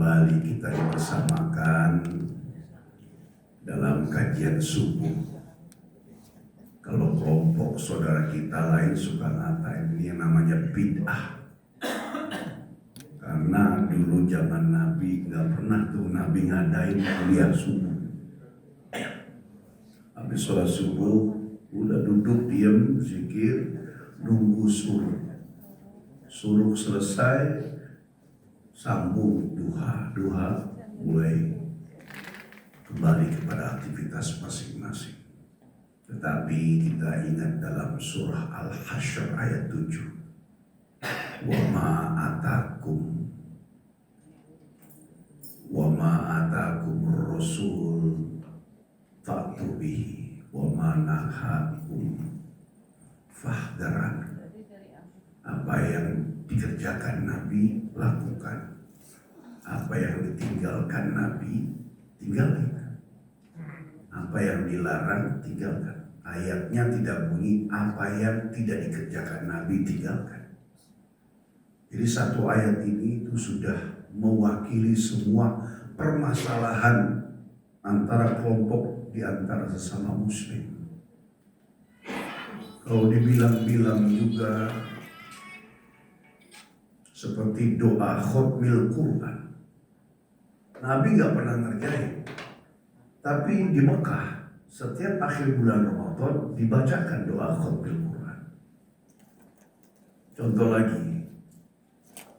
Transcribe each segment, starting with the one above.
kembali kita dipersamakan dalam kajian subuh. Kalau kelompok saudara kita lain suka ngatain ini yang namanya bid'ah. Karena dulu zaman Nabi nggak pernah tuh Nabi ngadain kuliah subuh. Habis sholat subuh udah duduk diam zikir nunggu suruh. Suruh selesai sambung duha mulai kembali kepada aktivitas masing-masing. Tetapi kita ingat dalam surah Al-Hasyr ayat 7. Wa ma atakum rasul fa'tu bihi wa ma nahakum fahdharan. Apa yang dikerjakan Nabi lakukan. Apa yang ditinggalkan Nabi tinggalkan. Apa yang dilarang tinggalkan. Ayatnya tidak bunyi apa yang tidak dikerjakan Nabi tinggalkan. Jadi satu ayat ini itu sudah mewakili semua permasalahan antara kelompok di antara sesama muslim. Kalau dibilang-bilang juga seperti doa khotmil Quran. Nabi nggak pernah ngerjain. Tapi di Mekah setiap akhir bulan Ramadan dibacakan doa khotmil Quran. Contoh lagi,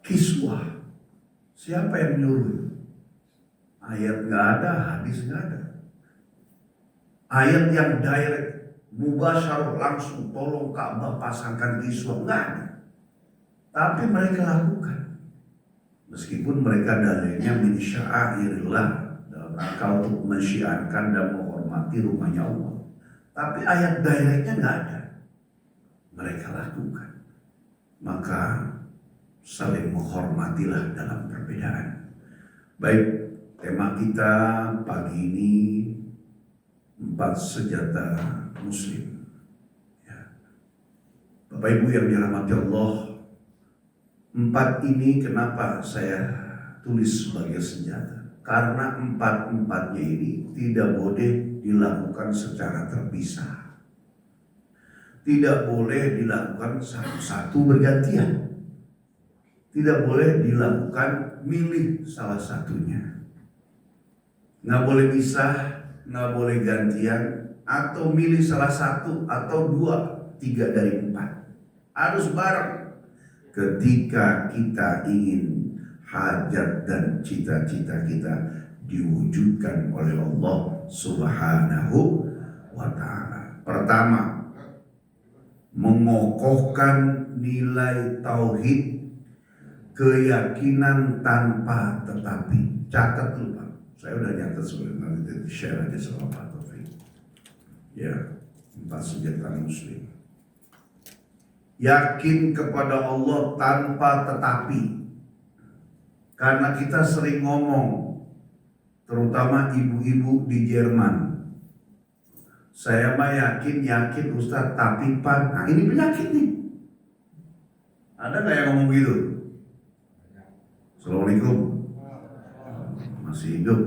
kiswah. Siapa yang nyuruh? Ayat nggak ada, hadis nggak ada. Ayat yang direct, mubasyarah langsung tolong Ka'bah pasangkan kiswah nggak ada. Tapi mereka lakukan. Meskipun mereka dalilnya min sya'airillah, dalam rangka untuk mensyiarkan dan menghormati rumahnya Allah. Tapi ayat directnya nggak ada. Mereka lakukan. Maka saling menghormatilah dalam perbedaan. Baik, tema kita pagi ini 4 senjata muslim. Ya. Bapak Ibu yang dirahmati Allah, 4 ini kenapa saya tulis sebagai senjata? Karena 4-4-nya ini tidak boleh dilakukan secara terpisah. Tidak boleh dilakukan satu-satu bergantian. Tidak boleh dilakukan milih salah satunya. Nggak boleh pisah, nggak boleh gantian, atau milih salah satu atau 2, 3 dari 4. Harus bareng. Ketika kita ingin hajat dan cita-cita kita diwujudkan oleh Allah Subhanahu wa ta'ala. Pertama, mengokohkan nilai tauhid, keyakinan tanpa tetapi. Catat dulu Pak, saya udah nyatat sebelum nanti share aja sama Pak Taufik. Ya, 4 senjata muslim. Yakin kepada Allah tanpa tetapi. Karena kita sering ngomong, terutama ibu-ibu di Jerman. Saya mah yakin Ustaz, tapi Pak, nah ini penyakit nih. Ada nggak yang ngomong gitu? Assalamualaikum. Masih hidup.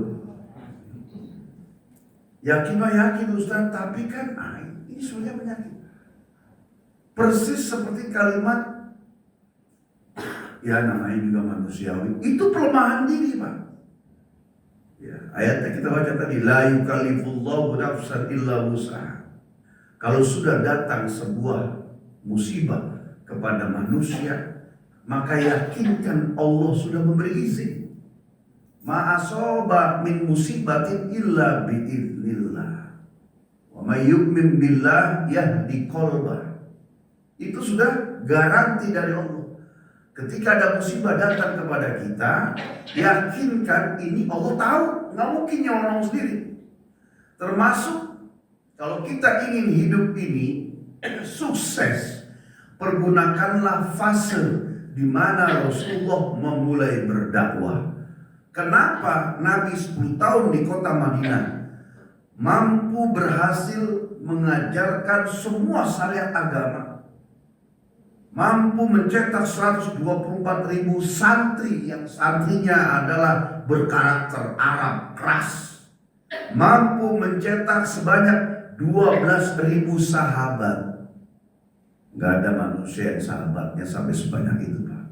Yakin Ustaz, tapi kan, ini sebenarnya penyakit. Persis seperti kalimat, ya namanya juga manusiawi, itu pelemahan diri Pak. Ya, ayatnya kita baca tadi, la yukallifullahu nafsan illa wus'aha. Kalau sudah datang sebuah musibah kepada manusia, maka yakinkan Allah sudah memberi izin. Ma asaba min musibatin illa bi'iznillah. Wa may yu'min billah yahdi qalbah. Itu sudah garansi dari Allah. Ketika ada musibah datang kepada kita, yakinkan ini Allah tahu, nggak mungkin nyolong sendiri. Termasuk kalau kita ingin hidup ini sukses, pergunakanlah fase di mana Rasulullah memulai berdakwah. Kenapa Nabi 10 tahun di kota Madinah mampu berhasil mengajarkan semua syariat agama? mampu mencetak 124.000 santri yang santrinya adalah berkarakter Arab keras, mampu mencetak sebanyak 12.000 sahabat. Gak ada manusia yang sahabatnya sampai sebanyak itu, Pak.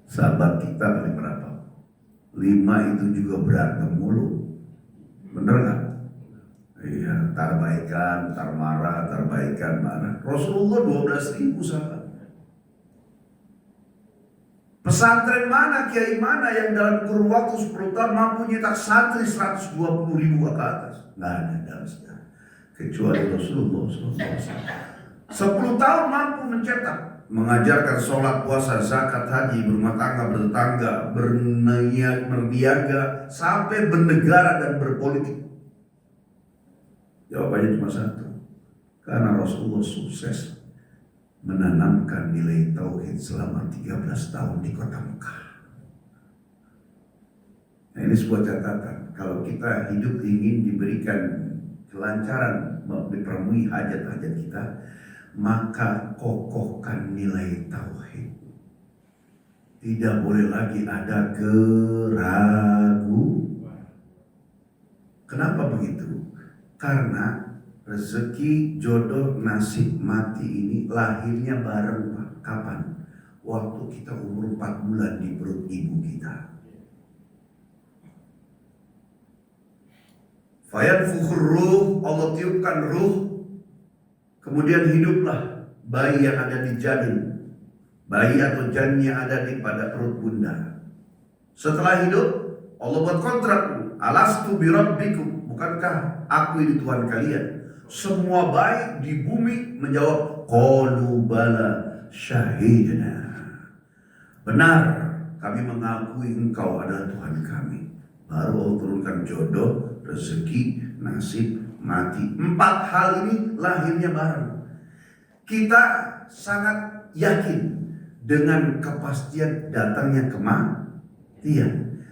Sahabat kita paling berapa? 5 itu juga berantem mulu. Bener gak? Iya, tarbaikan, tarmarah, tarbaikan, marah. Rasulullah 12.000 sahabat. Pesantren mana, kiai mana yang dalam kurun waktu 10 tahun mampu nyetak santri 120.000 ke atas? Nggak ada dalam sejarah. Kecuali Rasulullah SAW. 10 tahun mampu mencetak, mengajarkan sholat, puasa, zakat, haji, berumah tangga, bertetangga, berniaga, sampai bernegara dan berpolitik. Jawabannya cuma satu. Karena Rasulullah sukses menanamkan nilai tauhid selama 13 tahun di kota Mekah. Nah, ini sebuah catatan. Kalau kita hidup ingin diberikan kelancaran dipenuhi hajat-hajat kita, maka kokohkan nilai tauhid. Tidak boleh lagi ada keraguan. Kenapa begitu? Karena rezeki, jodoh, nasib, mati ini lahirnya bareng, Pak. Kapan? Waktu kita umur 4 bulan di perut ibu kita. Fayanfukhur ruh, Allah tiupkan ruh, kemudian hiduplah bayi yang ada di janin, bayi atau janin yang ada di pada perut bunda. Setelah hidup, Allah buat kontrak, alastu birabbikum, bukankah aku ini Tuhan kalian? Semua bayi di bumi menjawab, qalu bala syahidna. Benar, kami mengakui engkau adalah Tuhan kami. Baru Allah turunkan jodoh, rezeki, nasib, mati. 4 hal ini lahirnya bareng. Kita sangat yakin dengan kepastian datangnya kematian.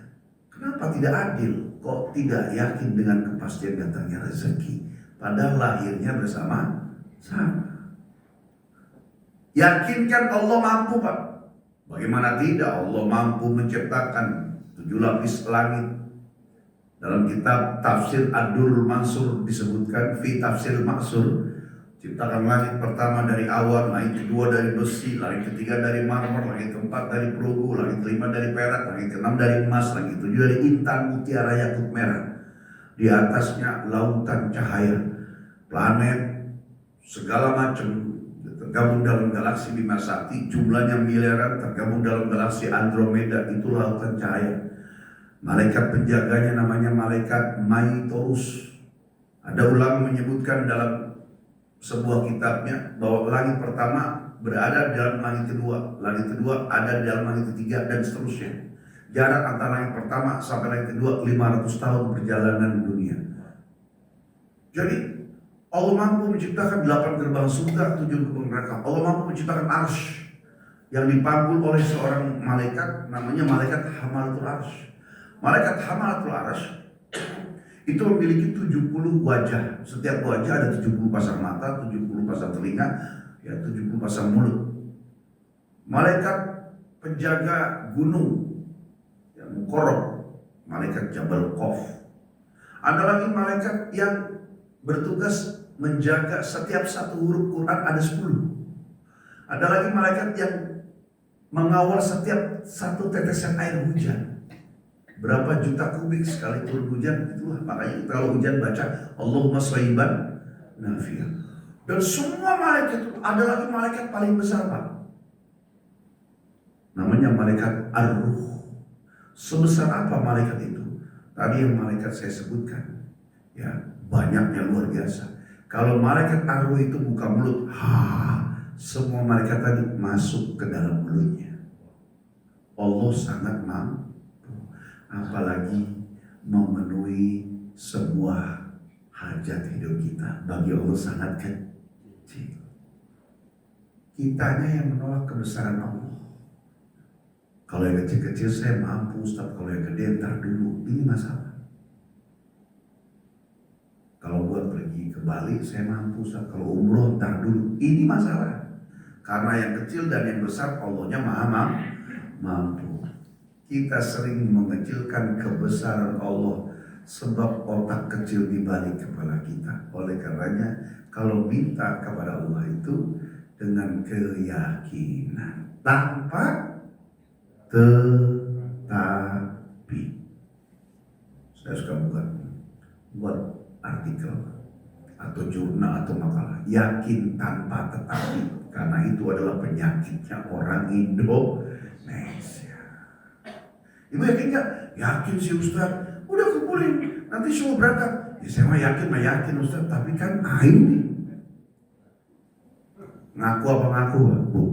Kenapa tidak adil? Kok tidak yakin dengan kepastian datangnya rezeki? Padahal lahirnya bersama-sama. Yakinkan Allah mampu, Pak. Bagaimana tidak? Allah mampu menciptakan 7 lapis langit. Dalam kitab Tafsir Ad-Durrul Mansur disebutkan, fi Tafsir Maksur, ciptakan langit pertama dari awan, langit kedua dari besi, langit ketiga dari marmer, langit keempat dari perunggu, langit kelima dari perak, langit keenam dari emas, langit ketujuh dari intan, mutiara, yakut merah. Di atasnya lautan cahaya, planet, segala macam tergabung dalam galaksi Bima Sakti, jumlahnya miliaran, tergabung dalam galaksi Andromeda, itu lautan cahaya. Malaikat penjaganya namanya malaikat Maitorus. Ada ulama menyebutkan dalam sebuah kitabnya bahwa langit pertama berada di dalam langit kedua ada di dalam langit ketiga, dan seterusnya. Jarak antara langit pertama sampai langit kedua 500 tahun perjalanan dunia. Jadi Allah mampu menciptakan 8 gerbang surga, 7 gerbang neraka. Allah mampu menciptakan arsy yang dipanggul oleh seorang malaikat, namanya malaikat Hamalatul Arsy. Malaikat Hamalatul Arsy itu memiliki 70 wajah. Setiap wajah ada 70 pasang mata, 70 pasang telinga, ya 70 pasang mulut. Malaikat penjaga gunung yang Muqarrab, malaikat Jabal Qaf. Ada lagi malaikat yang bertugas menjaga setiap satu huruf Quran, ada 10. Ada lagi malaikat yang mengawal setiap satu tetesan air hujan. Berapa juta kubik sekali turun hujan, itulah makanya kalau hujan baca Allahumma shayban nafi'an. Dan semua malaikat itu ada lagi malaikat paling besar, Pak. Namanya malaikat Ar-Ruh. Sebesar apa malaikat itu? Tadi yang malaikat saya sebutkan, ya banyaknya luar biasa. Kalau malaikat Ar-Ruh itu buka mulut, semua malaikat tadi masuk ke dalam mulutnya. Allah sangat mampu. Apalagi memenuhi sebuah hajat hidup kita, bagi Allah sangat kecil. Kitanya yang menolak kebesaran Allah. Kalau yang kecil-kecil saya mampu, Ustaz. Kalau yang gede ntar dulu, ini masalah. Kalau buat pergi ke Bali saya mampu, Ustaz. Kalau umroh ntar dulu, ini masalah. Karena yang kecil dan yang besar Allahnya maha mampu. Kita sering mengecilkan kebesaran Allah sebab otak kecil di balik kepala kita. Oleh karenanya kalau minta kepada Allah itu dengan keyakinan tanpa tetapi. Saya suka buat artikel atau jurnal atau makalah, yakin tanpa tetapi, karena itu adalah penyakitnya orang Indonesia. Ibu yakin gak? Yakin sih Ustaz. Udah kumpulin, nanti semua berangkat. Ya saya mah yakin Ustaz, tapi kan aing nih. Ngaku apa ngaku, Bu?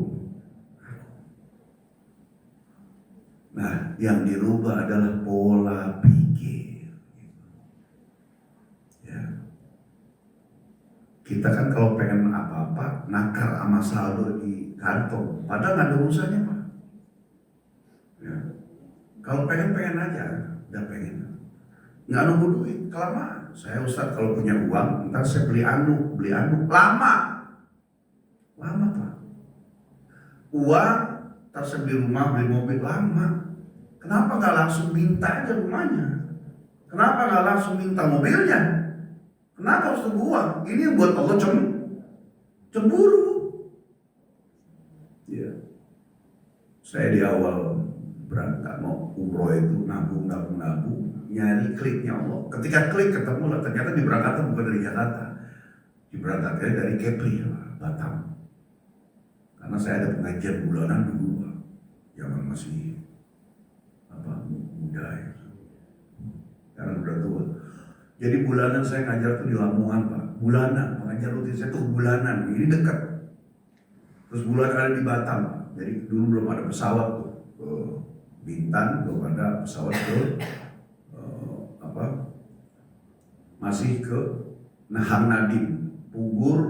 Nah, yang dirubah adalah pola pikir. Ya. Kita kan kalau pengen apa-apa, nakar sama saldo di kantong. Padahal nggak ada urusannya, Pak. Ya. Kalau pengen aja, udah pengen. Nggak nunggu duit, kelamaan. Saya Ustaz kalau punya uang, ntar saya beli anu. Lama, Pak. Uang, ntar saya beli rumah, beli mobil, lama. Kenapa nggak langsung minta aja rumahnya? Kenapa nggak langsung minta mobilnya? Kenapa harus tunggu uang? Ini buat Allah cemburu. Ya. Saya di awal berangkat mau umroh itu nabung, nyari kliknya Allah. Ketika klik ketemu lah, ternyata diberangkatkan bukan dari Jakarta, diberangkatkan dari Kepri, Batam. Karena saya ada pengajian bulanan dulu, zaman masih muda ya. Sekarang udah tua. Jadi bulanan saya ngajar tuh di Lamongan, Pak. Bulanan, pengajar rutin saya tuh bulanan. Ini dekat. Terus bulanan ada di Batam. Jadi dulu belum ada pesawat tuh ke Bintan, belum ada pesawat ke masih ke Hang Nadim, Pugur,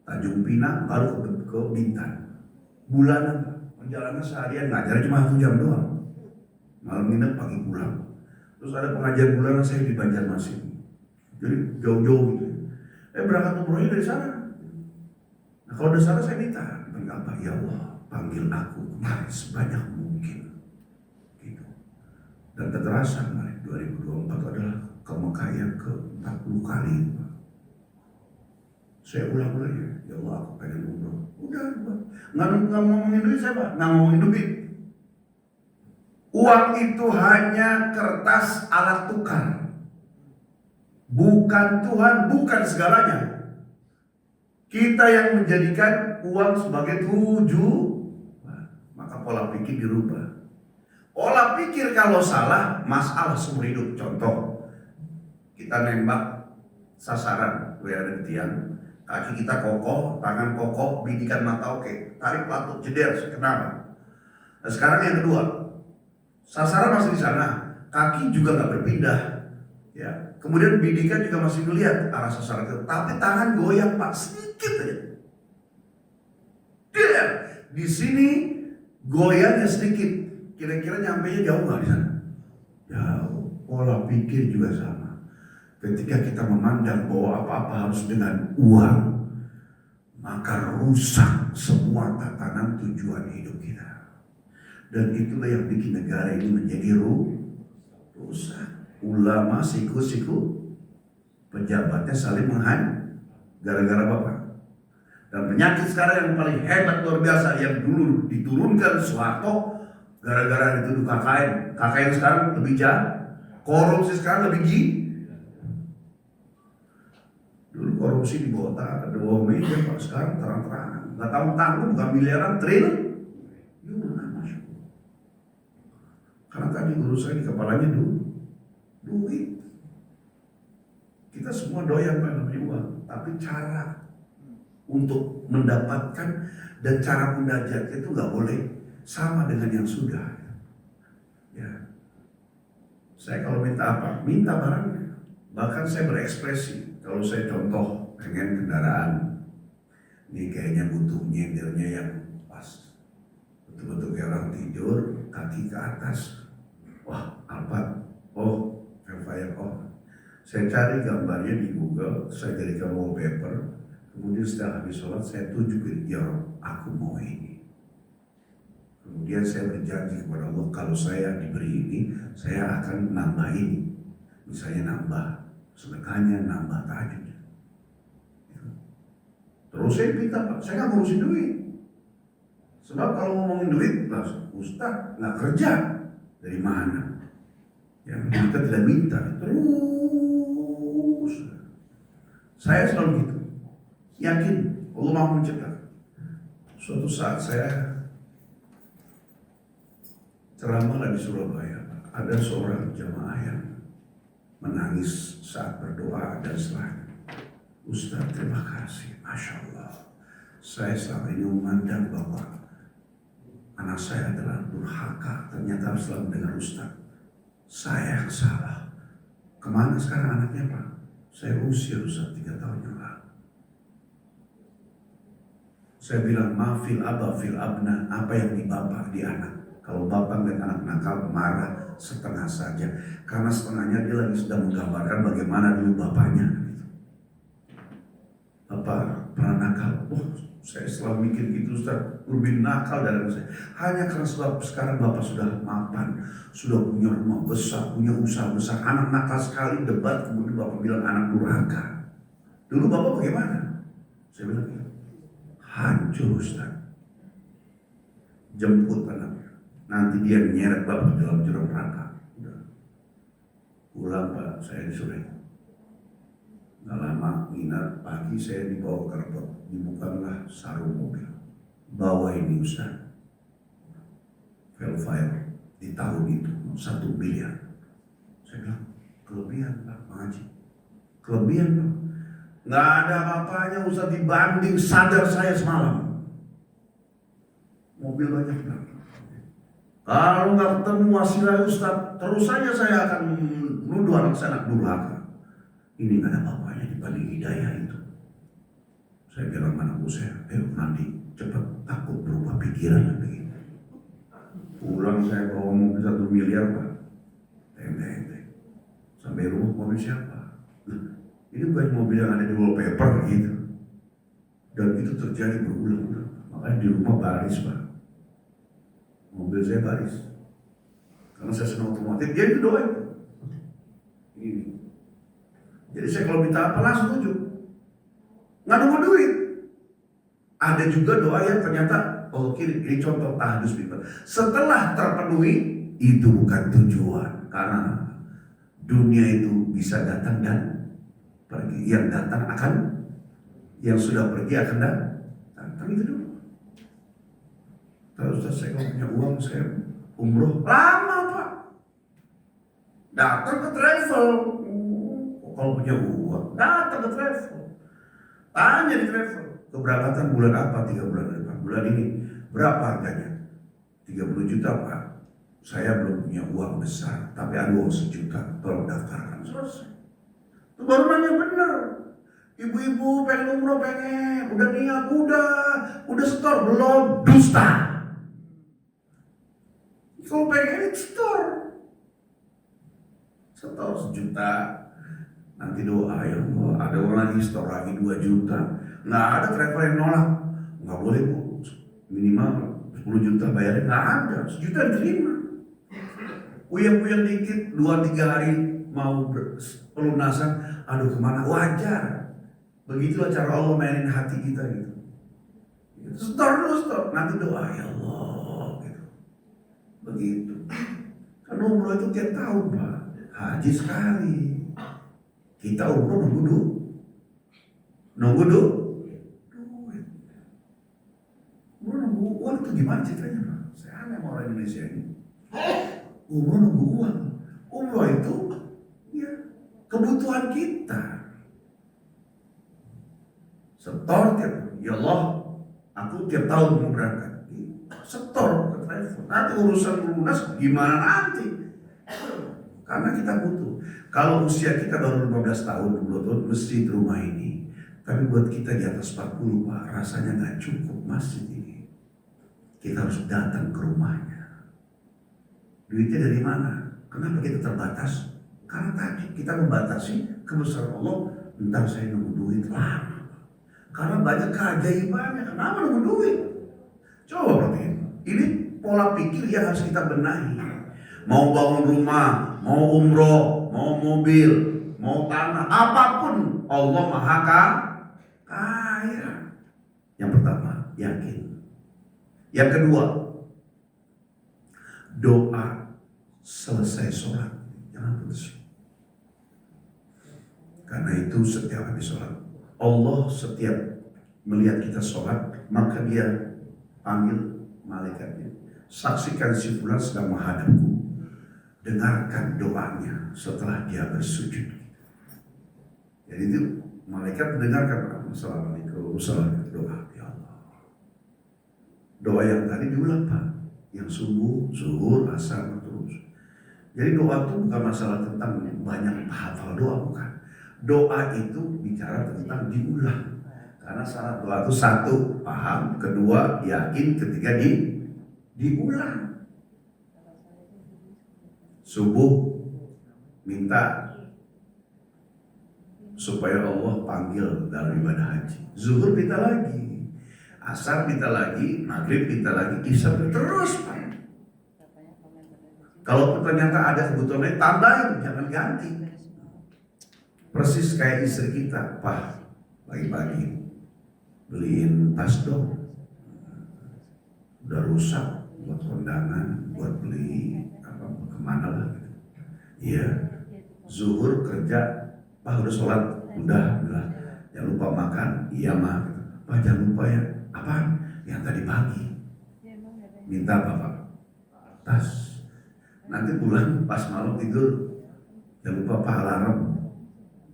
Tanjung Pinang, baru ke Bintan. Bulanan, Pak. Perjalanan seharian, ngajar cuma 1 jam doang. Malam nginep, pagi pulang. Terus ada pengajian bulanan saya di Banjarmasin. Jadi jauh-jauh gitu. Berangkat umrohnya dari sana. Nah kalau dari sana saya minta, apa? Ya Allah, panggil aku kemarin sebanyak mungkin. Gitu. Dan terasa kemarin 2024 adalah ke Mekah yang ke-40 kali. Saya ulang-ulang ya Allah aku pengen umroh. Udah, nggak ngomongin duit saya, Pak. Nggak ngomongin duit. Uang itu hanya kertas alat tukar. Bukan Tuhan, bukan segalanya. Kita yang menjadikan uang sebagai tujuan. Maka pola pikir dirubah. Pola pikir kalau salah, masalah seumur hidup. Contoh, kita nembak sasaran, ada di tiang. Kaki kita kokoh, tangan kokoh, bidikan mata oke. Tarik pelatuk, jeder, kenapa? Nah sekarang yang kedua, sasaran masih di sana, kaki juga nggak berpindah, ya. Kemudian bidikan juga masih melihat arah sasaran itu, tapi tangan goyang, Pak, sedikit aja. Dia di sini goyangnya sedikit, kira-kira nyampenya jauh nggak di sana? Jauh. Pola pikir juga sama. Ketika kita memandang bahwa apa-apa harus dengan uang, maka rusak semua tatanan tujuan hidup kita. Dan itulah yang bikin negara ini menjadi rusak. Ulama, siku-siku, pejabatnya saling gara-gara Bapak. Dan penyakit sekarang yang paling hebat luar biasa, yang dulu diturunkan Soeharto, gara-gara dituduh KKN. KKN sekarang lebih jahat, korupsi sekarang lebih Dulu korupsi di bawah tanah, di bawah meja, Pak. Sekarang terang-terangan. Nggak tahu bukan miliaran, triliun. Karena tadi guru saya di kepalanya duit. Kita semua doyan namanya uang, tapi cara untuk mendapatkan dan cara munajat itu nggak boleh sama dengan yang sudah. Ya, saya kalau minta apa? Minta barangnya. Bahkan saya berekspresi. Kalau saya contoh pengen kendaraan, ini kayaknya butuh nyendernya yang pas, betul-betul kayak orang tidur, kaki ke atas. Wah, Alphard, Velfire, saya cari gambarnya di Google, saya jadikan wallpaper, kemudian setelah habis sholat saya tunjukin, ya aku mau ini. Kemudian saya berjanji kepada Allah, kalau saya diberi ini, saya akan nambah ini. Misalnya nambah sedekahnya, nambah tahajudnya. Terus saya minta, Pak, saya nggak ngurusin duit. Sebab kalau ngomongin duit, Ustaz nggak kerja, dari mana? Yang kita tidak minta, terus. Saya selalu gitu, yakin Allah mau menciptakan. Suatu saat saya ceramah di Surabaya, ada seorang jamaah yang menangis saat berdoa dan setelah, Ustaz terima kasih, Masya Allah. Saya selama ini memandang bahwa anak saya adalah durhaka, ternyata setelah mendengar Ustaz, saya yang salah. Kemana sekarang anaknya, Pak? Saya usir Ustaz 3 tahun yang lalu. Saya bilang, maafil abah fil abna, apa yang di bapak di anak. Kalau bapak dan anak nakal marah setengah saja, karena setengahnya dia lagi sedang menggambarkan bagaimana dulu bapaknya. Bapak pernah nakal, saya selalu mikir gitu Ustaz, lebih nakal dari saya. Hanya karena sebab sekarang bapak sudah mapan, sudah punya rumah besar, punya usaha besar, anak nakal sekali, debat, kemudian bapak bilang anak durhaka. Dulu bapak bagaimana? Saya bilang, hancur Ustaz. Jemput anaknya, nanti dia menyeret bapak dalam jurang neraka. Pulang Pak, saya disuruh. Gak lama, nginap pagi saya dibawa ke kantor, dibukalah sarung mobil. Bawa ini Ustaz, Velfire di tahun itu 1 miliar. Saya bilang, kelebihan Pak Haji, kelebihan Pak. Gak ada apa-apanya Ustaz dibanding sadar saya semalam. Mobil banyak Pak. Kalau nggak ketemu wasilah Ustaz, terus saja saya akan menuduh anak saya anak durhaka. Ini nggak ada apa-apanya dibanding hidayah itu. Saya bilang anakku saya, mandi cepat, takut berubah pikiran begini. Pulang saya bawa mobil 1 miliar Pak, ente. Sampai rumah mobil siapa? Ini bukan mobil yang ada di wallpaper gitu. Dan itu terjadi berulang-ulang. Makanya di rumah baris Pak. Mobil saya baris. Karena saya senang otomotif, dia itu doa itu. Ini. Jadi saya kalau minta apa langsung tujuh. Nggak nunggu duit. Ada juga doa yang ternyata, ini contoh tahdus bifat. Setelah terpenuhi, itu bukan tujuan. Karena dunia itu bisa datang dan pergi. Yang datang akan, yang sudah pergi akan datang itu dulu. Terus saya kalau punya uang, saya umroh lama Pak. Datang ke travel. Kalau punya uang, datang ke travel. Tanya di travel, keberangkatan bulan apa? 3 bulan depan. Bulan ini berapa harganya? 30 juta Pak. Saya belum punya uang besar, tapi ada uang 1 juta. Tolong daftarkan, selesai. Itu baru nanya bener. Ibu-ibu pengen umroh, pengen, udah niat, udah setor belum? Dusta. Kalau pengen setor 1 juta. Nanti doa ya Allah, ada orang lagi setor lagi 2 juta. Nggak ada travel yang nolak. Nggak boleh Bu, minimal 10 juta bayarnya. Nggak ada, 1 juta diterima. Uyang-uyang dikit, 2-3 hari mau pelunasan. Aduh kemana, wajar. Begitulah cara Allah mainin hati kita gitu. Setor dulu, setor. Nanti doa ya Allah gitu. Begitu. Kan umroh itu tiap tahun Pak. Haji sekali. Kita umroh nunggu duit. Nunggu uang itu gimana ceritanya Pak? Saya aneh sama orang Indonesia ini. Umroh nunggu uang. Umroh itu ya kebutuhan kita. Setor tiap, ya Allah, aku tiap tahun mau berangkat. Setor ke travel. Nanti urusan lunas gimana nanti? Karena kita butuh. Kalau usia kita baru 15 tahun, 20 tahun, mesti di rumah ini. Tapi buat kita di atas 40 Pak, rasanya gak cukup masjid ini. Kita harus datang ke rumahnya. Duitnya dari mana? Kenapa kita terbatas? Karena tadi kita membatasi kebesaran Allah. Bentar saya nunggu duit lama. Karena banyak keajaibannya. Kenapa nunggu duit? Coba perhatiin. Ini pola pikir yang harus kita benahi. Mau bangun rumah, mau umroh, mau mobil, mau tanah, apapun Allah Maha Kaya. Yang pertama, yakin. Yang kedua, doa selesai sholat. Jangan putus. Karena itu setiap habis sholat, Allah setiap melihat kita sholat, maka dia panggil malaikatnya. Saksikan si fulan sedang menghadapku. Dengarkan doanya setelah dia bersujud. Jadi itu malaikat mendengarkan. Assalamualaikum, salam doa. Ya Allah. Doa yang tadi diulang Pak. Yang subuh, zuhur, asar, terus. Jadi doa itu bukan masalah tentang banyak hafal doa, bukan. Doa itu bicara tentang diulang. Karena syarat doa itu satu, paham, kedua, yakin, ketiga diulang. Subuh minta supaya Allah panggil dalam ibadah haji. Zuhur minta lagi, asar minta lagi, maghrib minta lagi, isya terus Pak. Kalau ternyata ada kebutuhan lain, tambahin, jangan ganti. Persis kayak istri kita, Pak, pagi-pagi beliin tas dong, udah rusak, buat kondangan, buat beli apa kemana lah gitu. Iya, zuhur kerja, Pak udah sholat, udah, jangan lupa makan, iya mah, Pak jangan lupa ya, apa? Yang tadi pagi, minta Bapak tas, nanti pulang pas malam tidur, jangan lupa Pak alarm,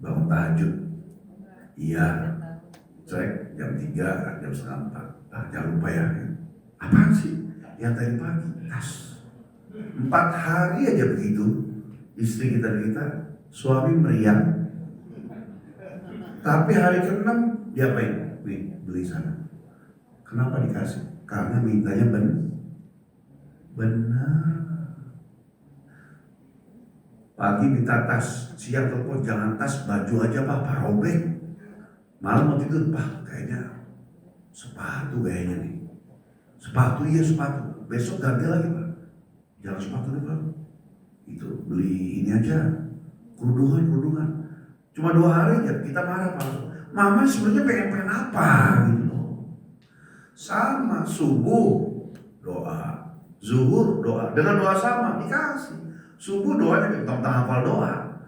bangun tahajud, iya, cek jam 3, jam setengah 4, jangan lupa ya, apaan sih? Yang tadi pagi, tas, 4 hari aja begitu, istri kita, suami meriang. Tapi hari ke-6 dia apain? Nih, beli sana. Kenapa dikasih? Karena mintanya benar. Pagi minta tas, siang telepon jangan tas, baju aja Pak, robek. Malam mau tidur, Pak, kayaknya sepatu kayaknya nih. Sepatu, iya sepatu. Besok ganti lagi Pak. Jangan sepatu nih Pak. Itu beli ini aja, kerudungan. Cuma 2 hari aja kita marah Pak. Mama sebenarnya pengen apa gitu loh. Sama subuh doa, zuhur doa, dengan doa sama dikasih. Subuh doanya tentang hafal doa.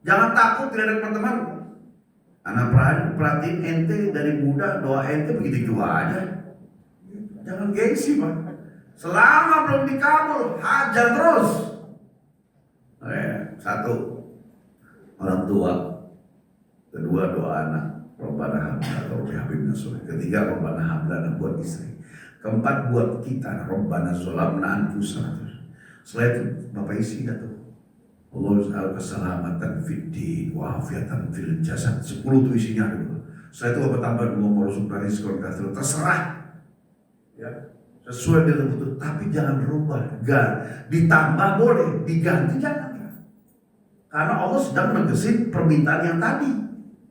Jangan takut tidak ada teman-teman. Anak perhatiin ente dari muda doa ente begitu aja. Jangan gengsi Pak. Selama belum dikabul, hajar terus. Satu, orang tua. Kedua, doa anak. Robbana hablana atau Habibna Soleh. Ketiga, Robbana hablana buat istri. Keempat, buat kita. Robbana zolamna anfusana. Setelah itu, Bapak isi tuh. Allah al-keselamatan fid din wa afiatan fil jasad. 10 itu isinya ada. Setelah itu Bapak tambah Allah Rasulullah SAW. Terserah. Ya. Sesuai dengan kebutuhan, tapi jangan berubah. Ditambah boleh, diganti jangan. Karena Allah sedang menegesin permintaan yang tadi.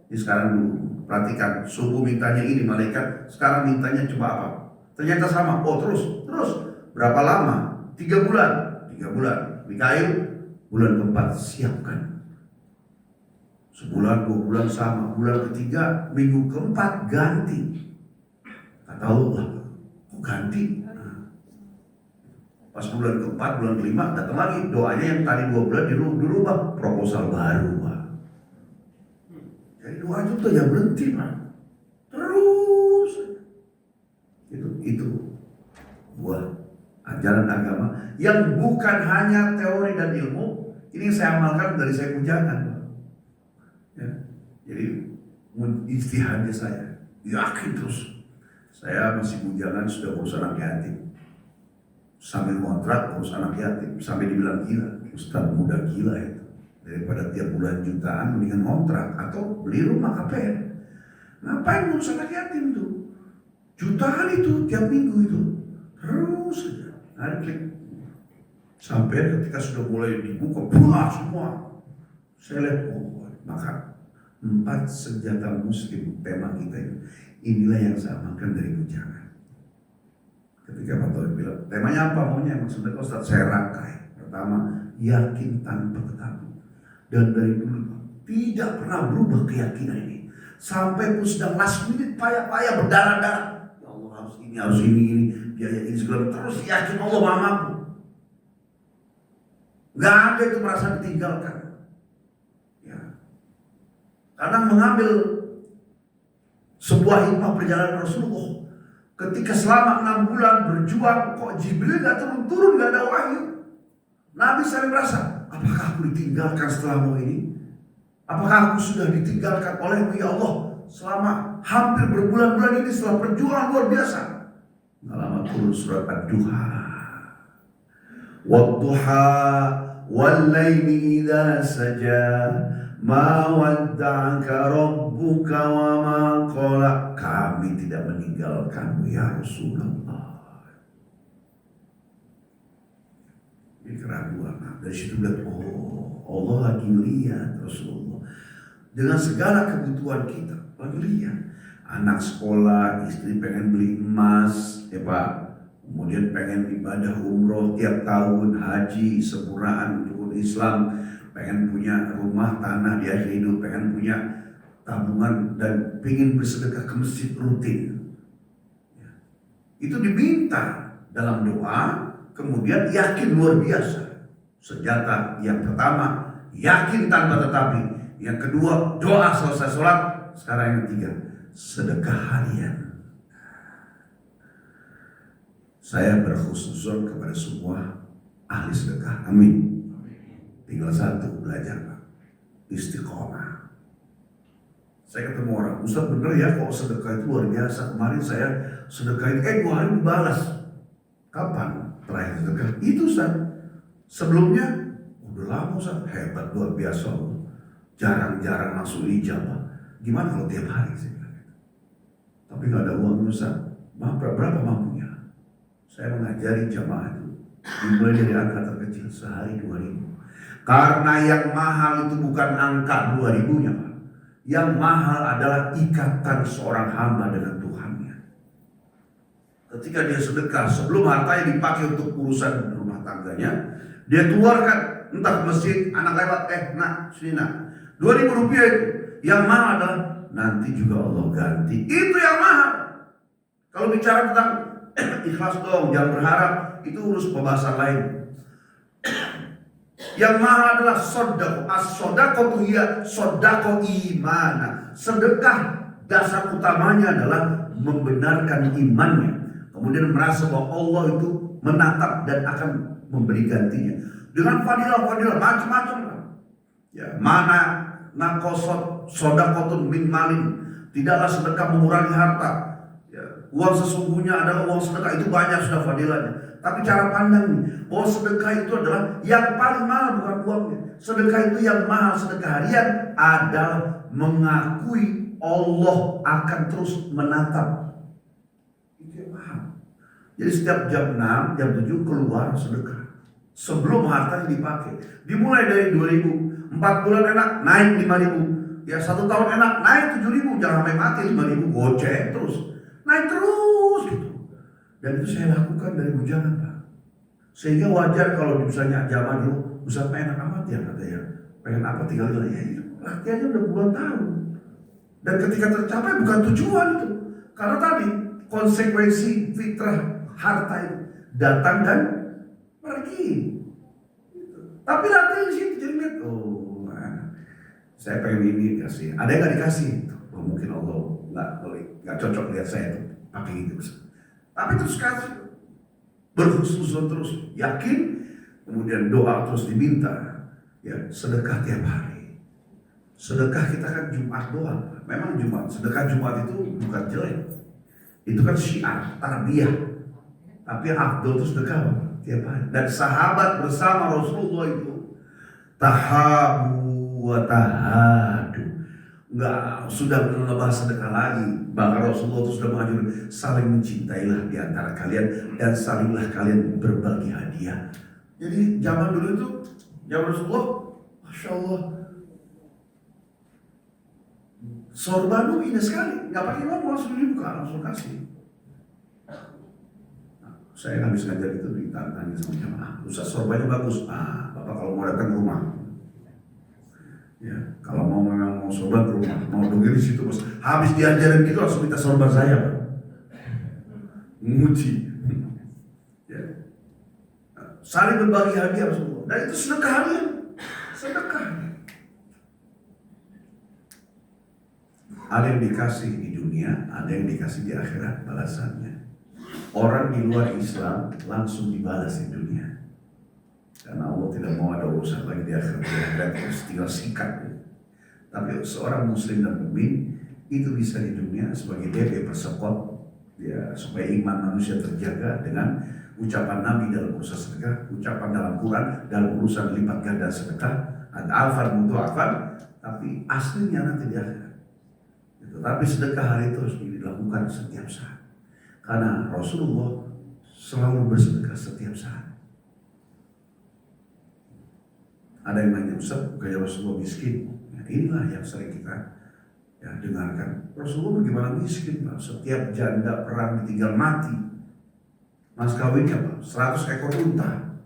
Jadi sekarang dulu, perhatikan, subuh mintanya ini malaikat, sekarang mintanya coba apa? Ternyata sama. Oh terus, berapa lama? 3 bulan. Mikail, bulan keempat siapkan. Sebulan, 2 bulan sama. Bulan ketiga, minggu keempat ganti. Kata Allah, kok ganti? Pas bulan keempat, bulan kelima datang lagi, doanya yang tadi 2 bulan dirubah, proposal baru Pak. Jadi doa itu tuh ya berhenti Pak. Terus itu buah ajaran agama yang bukan hanya teori dan ilmu. Ini saya amalkan dari saya bujangan Pak. Ya. Jadi ijtihadnya saya yakin terus. Saya masih bujangan sudah urus anak yatim. Sambil kontrak urus anak yatim, sampai dibilang gila, Ustaz muda gila itu. Daripada tiap bulan jutaan mendingan kontrak atau beli rumah KPR. Ngapain ngurus anak yatim tuh? Jutaan itu tiap minggu itu. Terus saja. Ada klik. Sampai ketika sudah mulai dibuka, buah semua. Saya lihat, maka 4 senjata muslim tema kita ini. Inilah yang saya amalkan dari bujangan. Ketika Pak Taufik bilang, temanya apa maunya? Maksudnya Ustaz, saya rangkai. Pertama, yakin tanpa tetapi. Dan dari dulu tidak pernah berubah keyakinan ini. Sampai pun sedang last minute payah-payah berdarah-darah. Ya Allah, harus ini, biaya ini segala. Terus yakin Allah Maha Mampu. Gak ada itu merasa ditinggalkan. Ya. Karena mengambil sebuah hikmah perjalanan Rasulullah. Ketika selama 6 bulan berjuang, kok Jibril gak turun-turun, gak ada wahyu. Nabi sampai merasa, apakah aku ditinggalkan setelahmu ini? Apakah aku sudah ditinggalkan olehmu ya Allah? Selama hampir berbulan-bulan ini setelah perjuangan luar biasa. Gak lama turun surat Ad-Duha. Wadduha wal-laili idha saja ma wadda'aka rabbuka wa ma qala. Kami tidak meninggalkanmu ya Rasulullah. Ini keraguan. Nah, dari situ lihat, oh Allah lagi lihat Rasulullah dengan segala kebutuhan kita, lagi lihat. Anak sekolah, istri pengen beli emas, ya Pak. Kemudian pengen ibadah umroh tiap tahun, haji, sempurnaan untuk Islam, pengen punya rumah tanah di akhir hidup, pengen punya tabungan dan pengen bersedekah ke masjid rutin. Ya. Itu diminta dalam doa, kemudian yakin luar biasa. Senjata yang pertama, yakin tanpa tetapi. Yang kedua, doa selesai sholat. Sekarang yang ketiga, sedekah harian. Saya berkhususun kepada semua ahli sedekah. Amin. Tinggal satu, belajar Pak. Istiqomah. Saya ketemu orang, Ustaz bener ya kok sedekah itu luar biasa. Kemarin saya sedekah 2 hari dibalas. Kapan terakhir sedekah? Itu Ustaz. Sebelumnya udah lama Ustaz. Hebat, luar biasa. Jarang-jarang masuk ijabah. Gimana kalau tiap hari saya bilang gitu. Tapi gak ada uang Ustaz. Berapa mampunya? Saya mengajari jamaah itu dimulai dari angka terkecil, sehari 2.000. Karena yang mahal itu bukan angka 2.000-nya Pak. Yang mahal adalah ikatan seorang hamba dengan Tuhannya. Ketika dia sedekah, sebelum hartanya dipakai untuk urusan rumah tangganya, dia keluarkan entah ke masjid, anak lewat, nak, sini nak, 2.000 rupiah itu. Yang mahal adalah nanti juga Allah ganti. Itu yang mahal. Kalau bicara tentang ikhlas dong, jangan berharap, itu urus pembahasan lain. Yang mahal adalah sodako. As-sodako itu ya sodako imana. Sedekah dasar utamanya adalah membenarkan imannya. Kemudian merasa bahwa Allah itu menatap dan akan memberi gantinya. Dengan fadilah-fadilah macam-macam. Ya, mana nakosot sodakotun min malin. Tidaklah sedekah mengurangi harta. Ya, uang sesungguhnya adalah uang sedekah, itu banyak sudah fadilahnya. Tapi cara pandang nih, bahwa sedekah itu adalah yang paling mahal bukan uangnya. Sedekah itu yang mahal, sedekah harian adalah mengakui Allah akan terus menatap. Itu yang mahal. Jadi setiap jam 6, jam 7 keluar sedekah. Sebelum hartanya dipakai. Dimulai dari 2.000, 4 bulan enak, naik 5.000. Ya 1 tahun enak, naik 7.000. Jangan sampai mati 5.000, goceng terus. Naik terus gitu. Dan itu saya lakukan dari bujangan Pak. Sehingga wajar kalau misalnya zaman dulu, Ustaz enak amat ya kata ya. Pengen apa tinggal ya itu. Latihannya udah puluhan tahun. Dan ketika tercapai bukan tujuan itu. Karena tadi konsekuensi fitrah harta itu datang dan pergi. Tapi latihan di situ jadi lihat, oh saya pengen ini kasih. Ada yang nggak dikasih? Oh, mungkin Allah nggak cocok lihat saya tuh pakai itu. Tapi terus kasih, berkhususun terus, yakin, kemudian doa terus diminta, ya sedekah tiap hari. Sedekah kita kan Jumat doang, memang Jumat. Sedekah Jumat itu bukan jelek, itu kan syiar, tarbiyah. Tapi yang afdol itu sedekah tiap hari. Dan sahabat bersama Rasulullah itu tahabu wa tahadu. Enggak, sudah ngebahas sedekah lagi. Bahkan Rasulullah itu sudah mengajarkan saling mencintailah di antara kalian dan salinglah kalian berbagi hadiah. Jadi zaman dulu itu, zaman Rasulullah, Masya Allah, sorban itu indah sekali. Nggak pakai uang, langsung dibuka, langsung kasih. Nah, Saya habis ngajar itu ditantangin sama jamaah. Ustaz sorbanya bagus. Bapak kalau mau datang ke rumah. Ya, kalau memang mau sorban ke rumah, mau dongeng di situ bos. Habis diajarin gitu langsung minta sorban saya, Pak. Menguji. Ya. Saling berbagi hadiah Rasulullah. Dan itu sedekah harian. Sedekah. Ada yang dikasih di dunia, ada yang dikasih di akhirat balasannya. Orang di luar Islam langsung dibalas di dunia. Karena Allah tidak mau ada urusan lagi di akhirat, tinggal sikat. Tapi seorang muslim dan mukmin itu bisa di dunia sebagai DP persekot, ya, supaya iman manusia terjaga dengan ucapan Nabi dalam urusan sedekah, ucapan dalam Quran dalam urusan lipat ganda sedekah, al-afar mutu'afar, tapi aslinya nanti di akhirat. Tapi sedekah hari itu harus dilakukan setiap saat. Karena Rasulullah selalu bersedekah setiap saat. Ada yang nanya, Ustaz, gaya Rasulullah miskin. Ya, inilah yang sering kita dengarkan. Rasulullah bagaimana miskin, Pak? Setiap janda perang ditinggal mati. Mas kawinnya, Pak, 100 ekor unta.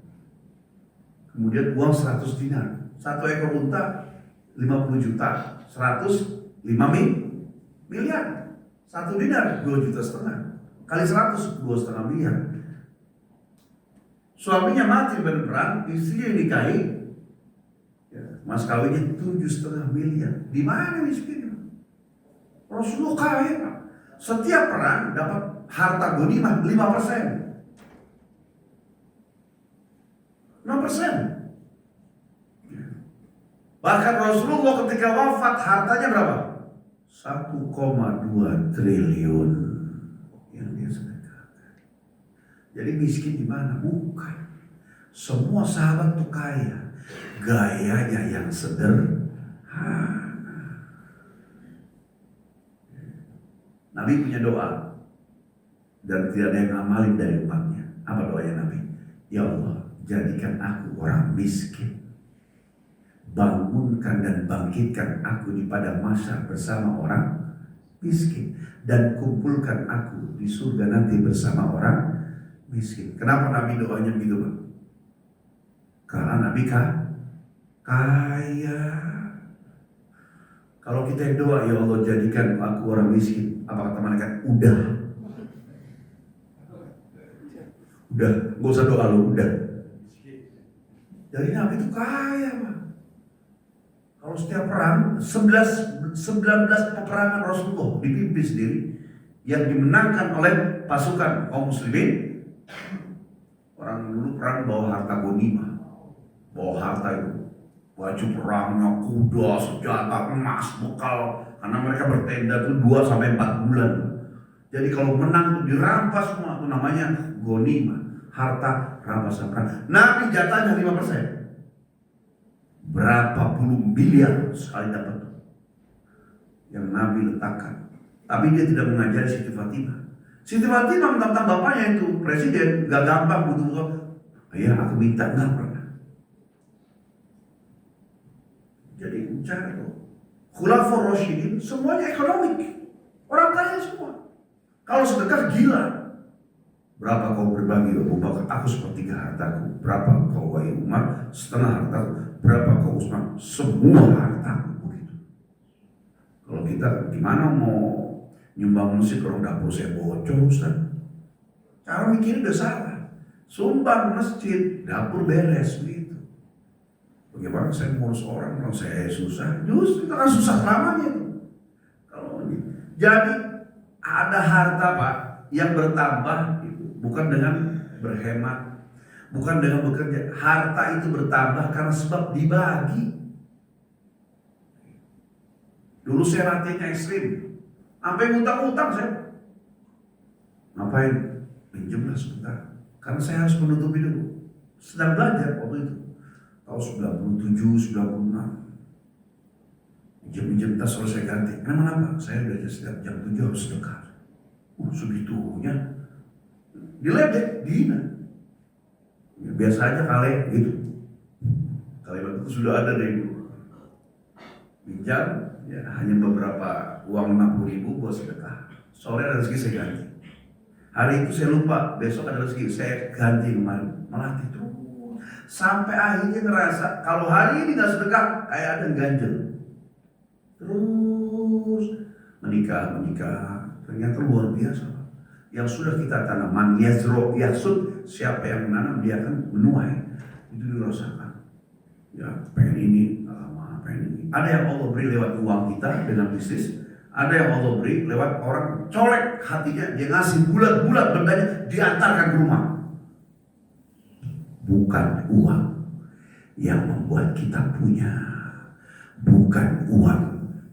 Kemudian uang 100 dinar. 1 ekor unta 50 juta. 105 miliar. 1 dinar 2,5 juta. Kali 100 2,5 miliar. Suaminya mati pada perang, istrinya yang nikahi. Mas kawinnya 7,5 miliar. Di mana miskinnya? Rasulullah kaya, Pak. Setiap perang dapat harta ghanimah 5%. 6%. Bahkan Rasulullah ketika wafat hartanya berapa? 1,2 triliun yang dia sedekahkan. Jadi miskin di mana? Bukan. Semua sahabat tuh kaya. Gayanya yang sederhana. Nabi punya doa dan tidak ada yang ngamalin dari umatnya. Apa doanya Nabi? Ya Allah, jadikan aku orang miskin. Bangunkan dan bangkitkan aku di padang mahsyar bersama orang miskin. Dan kumpulkan aku di surga nanti bersama orang miskin. Kenapa Nabi doanya begitu, Pak? Karena Nabi kaya. Kalau kita yang doa, ya Allah jadikan aku orang miskin, apa kata malaikat? Udah, gak usah doa lu, udah. Jadi Nabi itu kaya, Pak. Kalau setiap perang 19 peperangan Rasulullah dipimpin sendiri yang dimenangkan oleh pasukan kaum muslimin. Orang dulu perang bawa harta ghanimah, bawa harta itu, baju perangnya, kuda, senjata, emas, bekal, karena mereka bertenda tuh 2-4 bulan. Jadi kalau menang itu dirampas semua, itu namanya ghanimah, harta rampasan perang. Nabi jatahnya 5%. Berapa puluh miliar sekali dapat yang Nabi letakkan. Tapi dia tidak mengajari Siti Fatimah. Siti Fatimah tentang bapaknya itu presiden, gak gampang butuh. Ya aku minta, gak pernah. Jadi bicara itu Khulafaur Rasyidin semuanya ekonomik, orang kaya semua. Kalau sedekah gila. Berapa kau berbagi Abu Bakar? Aku sepertiga hartaku. Berapa kau wahai Umar? Setengah hartaku. Berapa kau Utsman? Semua hartaku. Begitu. Kalau kita gimana mau nyumbang musik orang dapur saya bocor, Ustaz? Cara mikirnya udah salah. Sumbang masjid, dapur beres begitu. Bagaimana saya ngurus orang saya susah? Justru kita kan susah selamanya itu. Kalau ini. Jadi ada harta, Pak, yang bertambah itu bukan dengan berhemat, bukan dengan bekerja. Harta itu bertambah karena sebab dibagi. Dulu saya latihannya ekstrim, sampai ngutang-ngutang saya. Ngapain? Pinjamlah sebentar, karena saya harus menutupi dulu. Sedang belajar waktu itu, tahun 97, 96. Pinjam-pinjam tas harus saya ganti. Kenapa? Saya belajar setiap jam 7 harus sedekah. Sebitunya diledek, dihina. Ya, biasa aja kali gitu. Kalimat itu sudah ada dari dulu. Pinjam, ya hanya beberapa uang 60.000 buat sedekah. Soalnya rezeki saya ganti. Hari itu saya lupa, besok ada rezeki, saya ganti kemarin. Melatih terus. Sampai akhirnya ngerasa, kalau hari ini gak sedekah, kayak ada yang ganjel. Terus menikah. Ternyata luar biasa. Yang sudah kita tanam, man yazro yasud, siapa yang menanam dia akan menuai. Itu dirasakan. Ya, pengen ini, pengen ini. Ada yang Allah beri lewat uang kita dengan bisnis. Ada yang Allah beri lewat orang colek hatinya, dia ngasih bulat-bulat bendanya, diantarkan ke rumah. Bukan uang yang membuat kita punya, bukan uang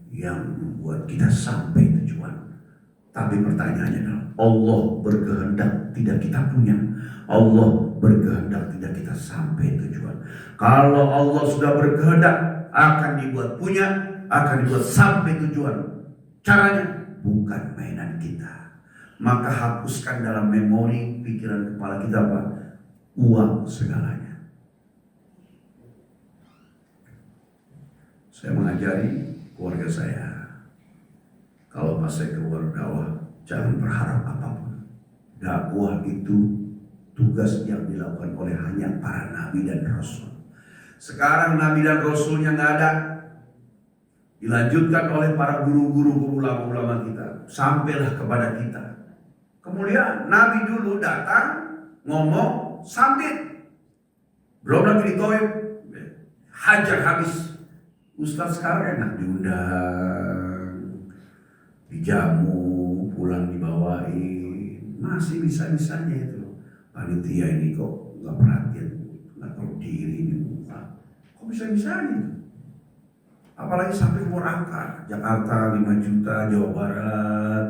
yang membuat kita sampai tujuan. Tapi pertanyaannya adalah, Allah berkehendak tidak kita punya, Allah berkehendak tidak kita sampai tujuan. Kalau Allah sudah berkehendak, akan dibuat punya, akan dibuat sampai tujuan. Caranya bukan mainan kita. Maka hapuskan dalam memori pikiran kepala kita apa? Uang segalanya. Saya mengajari keluarga saya, kalau pas saya keluar dakwah, jangan berharap apapun. Dakwah itu tugas yang dilakukan oleh hanya para nabi dan rasul. Sekarang nabi dan rasulnya nggak ada, dilanjutkan oleh para guru-guru, ulama-ulama kita, sampailah kepada kita. Kemudian nabi dulu datang, ngomong, sambit, belum lagi ditoib, hajar habis. Ustaz sekarang enak diundang, dijamu, pulang dibawain, masih bisa-bisanya itu. Panitia ini kok nggak perhatian, nggak tahu diri ini, kok bisa-bisanya itu. Apalagi sampai luar angka, Jakarta 5 juta, Jawa Barat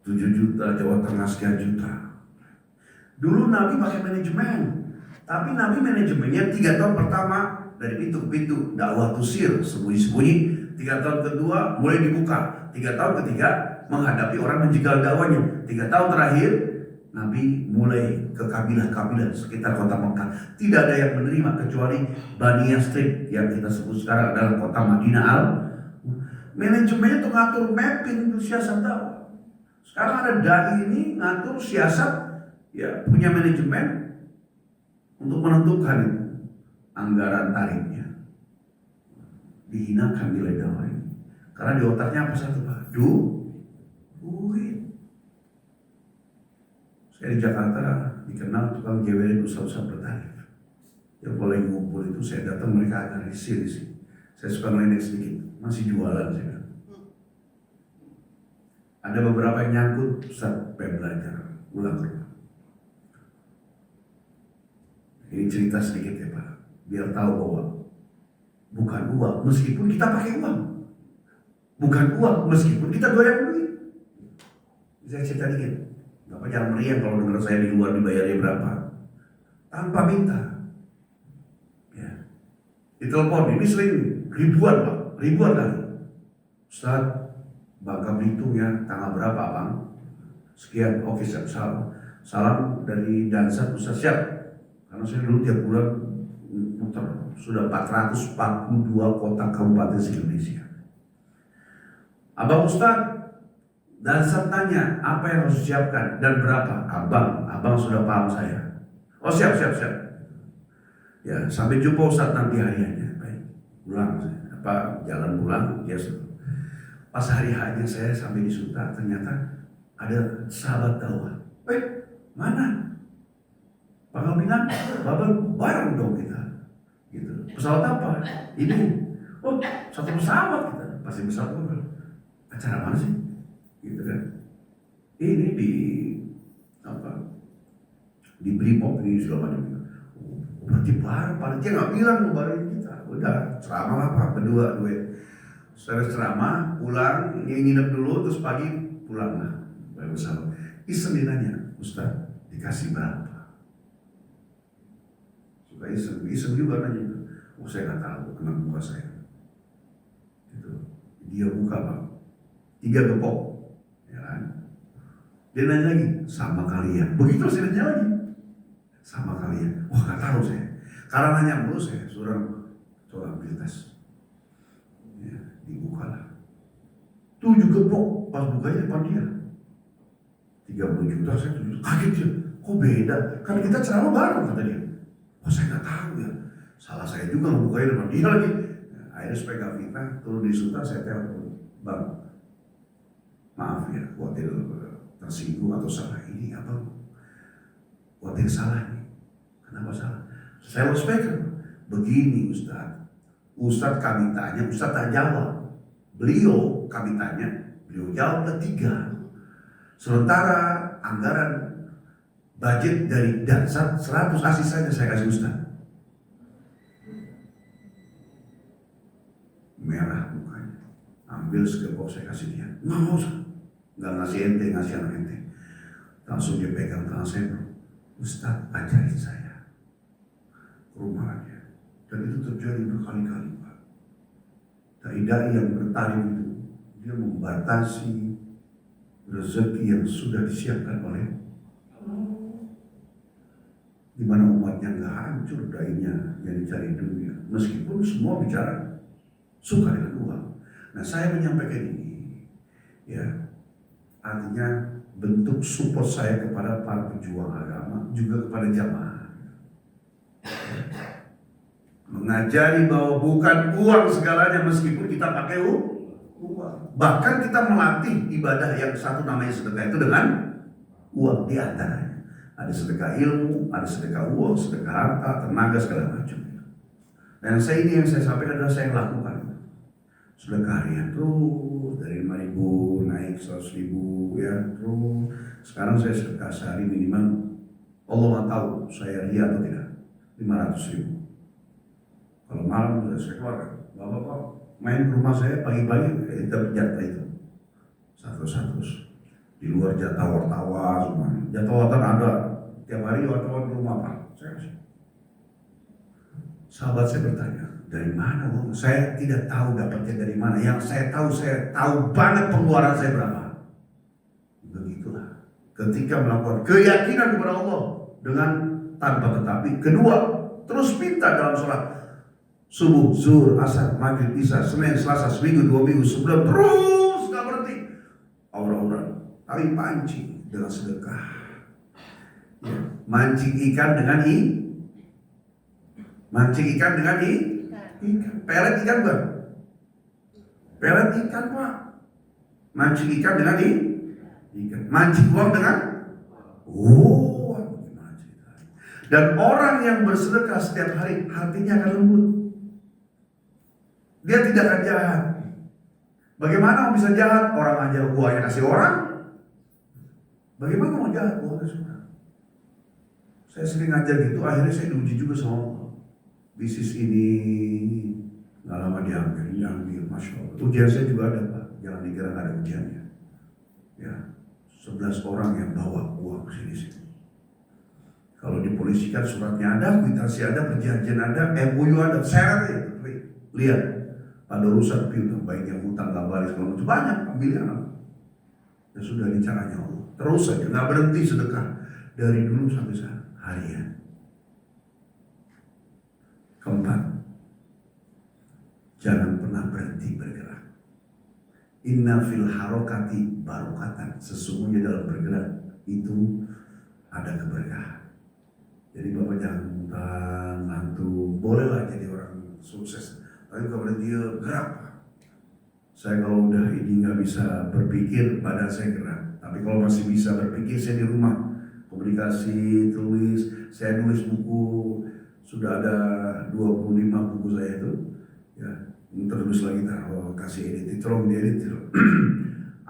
7 juta, Jawa Tengah sekian juta. Dulu Nabi pakai manajemen, tapi Nabi manajemennya 3 tahun pertama dari pintu ke pintu, dakwah tusir, sembunyi-sembunyi. 3 tahun kedua mulai dibuka, 3 tahun ketiga menghadapi orang menjegal dakwahnya. 3 tahun terakhir Nabi mulai ke kabilah-kabilah sekitar kota Mekah. Tidak ada yang menerima kecuali Bani Yastrib yang kita sebut sekarang adalah kota Madinah al. Manajemennya itu ngatur mapping untuk siasat dakwah. Sekarang ada dai ini ngatur siasat, ya punya manajemen untuk menentukan anggaran tarifnya. Dihinakan nilai dakwah ini. Karena di otaknya apa satu Pak? Duit. Saya di Jakarta dikenal tukang jewerin usaha-usaha bertarif. Yang paling ngumpul itu saya datang mereka akan risih. Saya suka ngeledek sedikit, masih jualan saya. Ada beberapa yang nyangkut, Ustaz pengen belajar, ulang ke rumah. Ini cerita sedikit ya Pak, biar tahu bahwa bukan uang, meskipun kita pakai uang. Bukan uang, meskipun kita doyan duit. Saya cerita dikit. Bapak jangan meriang kalau dengar saya di luar dibayarnya berapa. Tanpa minta. Ya. Ditelepon, ini sering ribuan Pak, ribuan kali. Ustaz, Bangka Belitung ya, tanggal berapa Bang? Sekian, oke siap, salam dari Dansat, Ustaz siap. Karena saya dulu tiap bulan muter, sudah 442 kota kabupaten se-Indonesia. Abang Ustaz, Dansat tanya, apa yang harus disiapkan dan berapa? Abang sudah paham saya. Oh siap. Ya, sampai jumpa Ustaz nanti hariannya. Baik, pulang saya. Jalan pulang, ya pas hari hanya saya sampai di Suta, ternyata ada sahabat dakwah. Mana? Pangkal Pinang, Babel, bareng dong kita. Gitu. Pesawat apa? Ini. Oh, satu pesawat kita. Pasti pesawat Babel. Acara mana sih? Gitu kan? Ini di Brimob ini segala macam. Berarti bareng, panitia nggak bilang mau bareng kita. Udah ceramah lah Pak, berdua duit. Setelah ceramah, pulang, nginep dulu, terus pagi pulang lah. Bersama. Iseng ditanya, Ustaz, dikasih berapa? Suka iseng juga nanya. Oh saya nggak tahu, kenapa muka saya. Gitu. Dia buka Pak, 3 gepok, ya kan? Dia nanya lagi, sama kalian. Begitu saya nanya lagi, sama kalian. Wah nggak tahu saya. Karena nanya mulu saya, suruh ambil tes. Ya, dibuka lah. 7 gepok, pas bukanya depan dia. 30 juta, saya 7 juta. Kaget dia, kok beda? Kan kita ceramah bareng, kata dia. Oh saya nggak tahu ya, salah saya juga ngebukain depan dia lagi. Akhirnya supaya gak fitnah, turun di Sultan, saya telepon, Bang, maaf ya, khawatir tersinggung atau salah. Ini apa? Khawatir salah nih. Kenapa salah? Saya mau speaker. Begini Ustadz kami tanya, Ustadz tak jawab. Beliau kami tanya, beliau jawab bertiga. Sementara anggaran budget dari Dansat 100 asis saja saya kasih Ustadz. Merah mukanya, ambil segepok saya kasih dia. Nggak mau, nggak ngasih ente, ngasih anak ente. Langsung dia pegang tangan saya, Ustadz ajarin saya ke rumah aja. Dan itu terjadi berkali-kali, Pak. Dai-dai yang bertaring itu, dia membatasi rezeki yang sudah disiapkan oleh di mana umatnya nggak hancur dainya yang dicari dunia. Meskipun semua bicara suka dengan uang. Nah saya menyampaikan ini, ya artinya bentuk support saya kepada para pejuang agama, juga kepada jamaah. Mengajari bahwa bukan uang segalanya meskipun kita pakai uang. Bahkan kita melatih ibadah yang satu namanya sedekah itu dengan uang di antaranya. Ada sedekah ilmu, ada sedekah uang, sedekah harta, tenaga segala macam. Dan yang saya sampaikan adalah saya yang lakukan. Sedekah harian terus dari 5.000 naik 100.000 ya terus. Sekarang saya sedekah sehari minimal, Allah tahu saya ria atau tidak, 500.000. Kalau malam saya keluarkan, bapak main ke rumah saya pagi-pagi kita jatah itu 100. Di luar jatah wartawan semua. Jatah wartawan ada tiap hari wartawan ke rumah Pak. Saya kasih. Sahabat saya bertanya, dari mana uang? Saya tidak tahu dapatnya dari mana. Yang saya tahu banget pengeluaran saya berapa. Begitulah. Ketika melakukan keyakinan kepada Allah dengan tanpa tetapi. Kedua, terus minta dalam sholat. Subuh, zuhur, asar, maghrib, isya, Senin, Selasa, seminggu, 2 minggu, sebulan, terus gak berhenti. Aura-aura, tarik pancing dengan sedekah. Ya. Mancing ikan dengan mancing ikan dengan ikan. Pelet ikan bukan? Pelet ikan Pak. Mancing ikan dengan ikan. Mancing uang dengan dan orang yang bersedekah setiap hari hatinya akan lembut. Dia tidak akan jahat. Bagaimana bisa jahat? Orang aja uangnya kasih orang. Bagaimana mau jahat uangnya kasih orang? Saya sering ngajar gitu, akhirnya saya diuji juga sama Allah. Bisnis ini nggak lama diambil, Masya Allah. Ujian saya juga ada Pak, jangan dikira nggak ada ujiannya. Ya, 11 orang yang bawa uang ke sini. Kalau dipolisikan suratnya ada, kwitansi ada, perjanjian ada, MOU ada, syarat ya. Lihat, ada urusan piutang, baik yang hutang nggak balik segala macam banyak pemilihan. Ya sudah ini caranya Allah. Terus saja, nggak berhenti sedekah dari dulu sampai sekarang harian. Keempat, jangan pernah berhenti bergerak. Inna fil harokati barokatan. Sesungguhnya dalam bergerak itu ada keberkahan. Jadi Bapak jangan ngantuk, bolehlah jadi orang sukses. Tapi kalau dia gerak, saya kalau udah ini nggak bisa berpikir, badan saya gerak. Tapi kalau masih bisa berpikir, saya di rumah komunikasi, tulis, saya nulis buku, sudah ada 25 buku saya itu, ya terus lagi kasih edit, tolong diedit.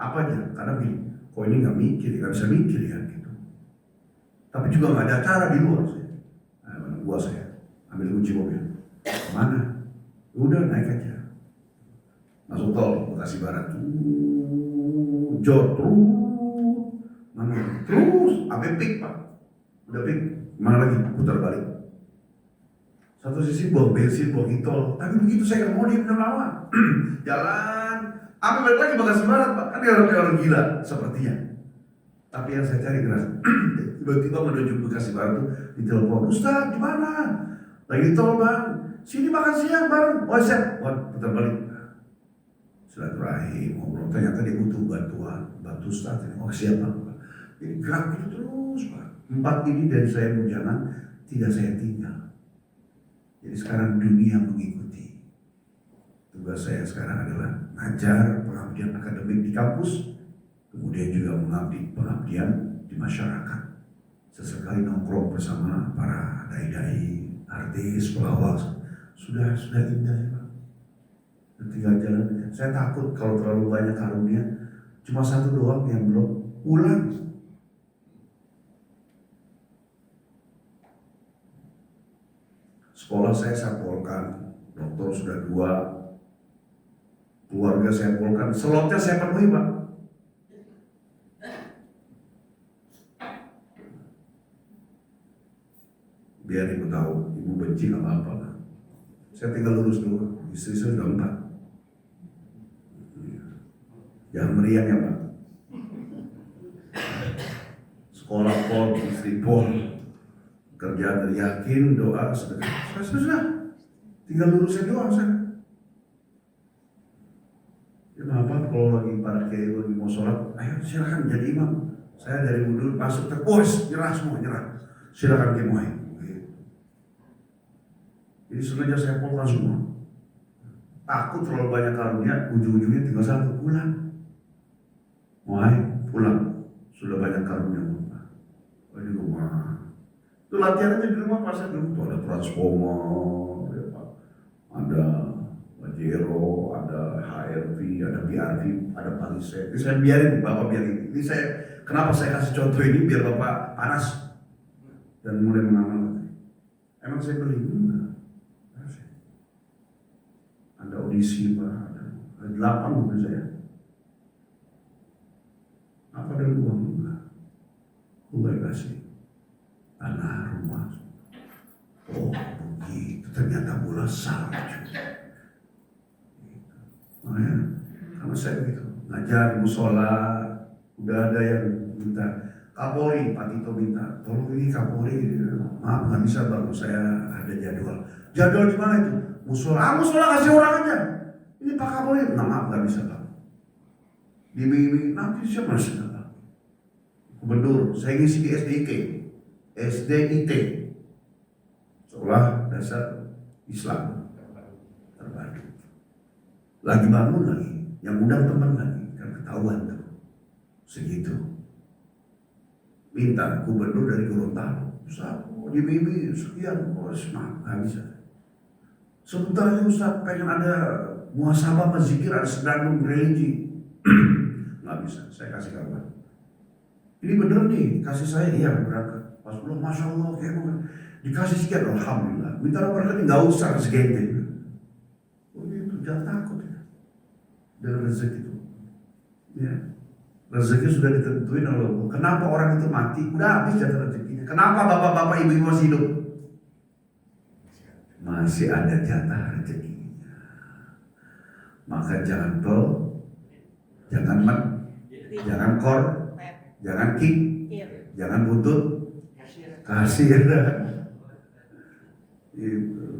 Apa aja? Karena kok ini nggak mikir, nggak bisa mikir ya gitu. Tapi juga nggak ada acara di luar saya. Nah, gua saya ambil kunci mobil, mana? Udah naik aja, masuk tol Bekasi Barat, jor terus, mana terus, sampai pik Pak, udah pik, mana lagi putar balik. Satu sisi buang bensin, buang tol, tapi begitu saya nggak mau dia benar lama, jalan, apa balik lagi Bekasi Barat Pak, kan dia orang gila sepertinya. Tapi yang saya cari keras, tiba-tiba menuju Bekasi Barat tuh ditelepon, Ustaz di mana? Lagi tol Bang. Sini makan siang bareng, siap, putar balik. Silaturahim, ngobrol. Ternyata dia butuh bantuan, bantu Ustaz. Siap Bang. Jadi gerak itu terus Pak. 4 ini dari saya bujangan tidak saya tinggal. Jadi sekarang dunia mengikuti. Tugas saya sekarang adalah ngajar pengabdian akademik di kampus, kemudian juga mengabdi pengabdian di masyarakat. Sesekali nongkrong bersama para dai-dai, artis, pelawak, sudah indah ya Pak. Tinggal jalan. Saya takut kalau terlalu banyak karunia, cuma satu doang yang belum pulang. Sekolah saya polkan, dokter sudah 2, keluarga saya polkan, slotnya saya penuhi Pak. Biar ibu tahu, ibu benci nggak apa-apa. Saya tinggal lulus dulu, istri saya sudah 4. Jangan meriang ya Pak. Sekolah pol, istri pol, kerjaan yakin, doa sedekah. Sudah, tinggal lulus doang saya. Ya maaf kalau lagi para kiai lagi mau sholat, ayo silakan jadi imam. Saya dari wudhu masuk terpuas, nyerah semua, nyerah. Silakan dimulai. Jadi sengaja saya polkan semua. Takut terlalu banyak karunia, ujung-ujungnya tinggal satu, pulang. Mulai pulang, sudah banyak karunia. Di rumah. Itu latihan aja di rumah pas dulu tuh ada transformer, ya Pak. Ada Pajero, ada HRV, ada BRV, ada Palisade. Ini saya biarin, Bapak biarin. Ini saya, kenapa saya kasih contoh ini biar Bapak panas dan mulai mengamalkan. Emang saya beli? Enggak. Ada audisi Pak, ada 8 mobil saya. Apa ada uang? Enggak. Gue kasih tanah, rumah. Oh begitu, ternyata bola salju. Makanya, karena saya gitu, ngajar di musola, udah ada yang minta, Kapolri, Pak Tito minta, tolong ini Kapolri, maaf nggak bisa Bang, saya ada jadwal. Jadwal di mana itu? Musola kasih orang aja. Ini Pak Kapolri, nah, maaf nggak bisa Bang. Dibimbing, nanti siapa sih? Gubernur, saya ngisi di SDIT, Sekolah Dasar Islam terpadu. Lagi bangun lagi, yang undang teman lagi, kan ketahuan tuh, segitu. Minta gubernur dari Gorontalo, Ustaz, dibimbing sekian, maaf nggak bisa. Sebentar aja Ustaz, pengen ada muhasabah mazikir, ada sedangdung religi, nggak bisa, saya kasih kabar. Ini bener nih, kasih saya, iya berangkat. Pas belum, Masya Allah, kayak dikasih sekian, Alhamdulillah. Minta nomor rekening, nggak usah segede. Oh itu, jangan takut ya. Dengan rezeki itu. Ya. Rezeki sudah ditentuin oleh Allah. Kenapa orang itu mati? Udah habis jatah rezekinya. Kenapa bapak-bapak ibu-ibu masih hidup? Masih ada jatah rezekinya. Maka jangan jangan jangan kor, jangan kick, jangan butut, kasir.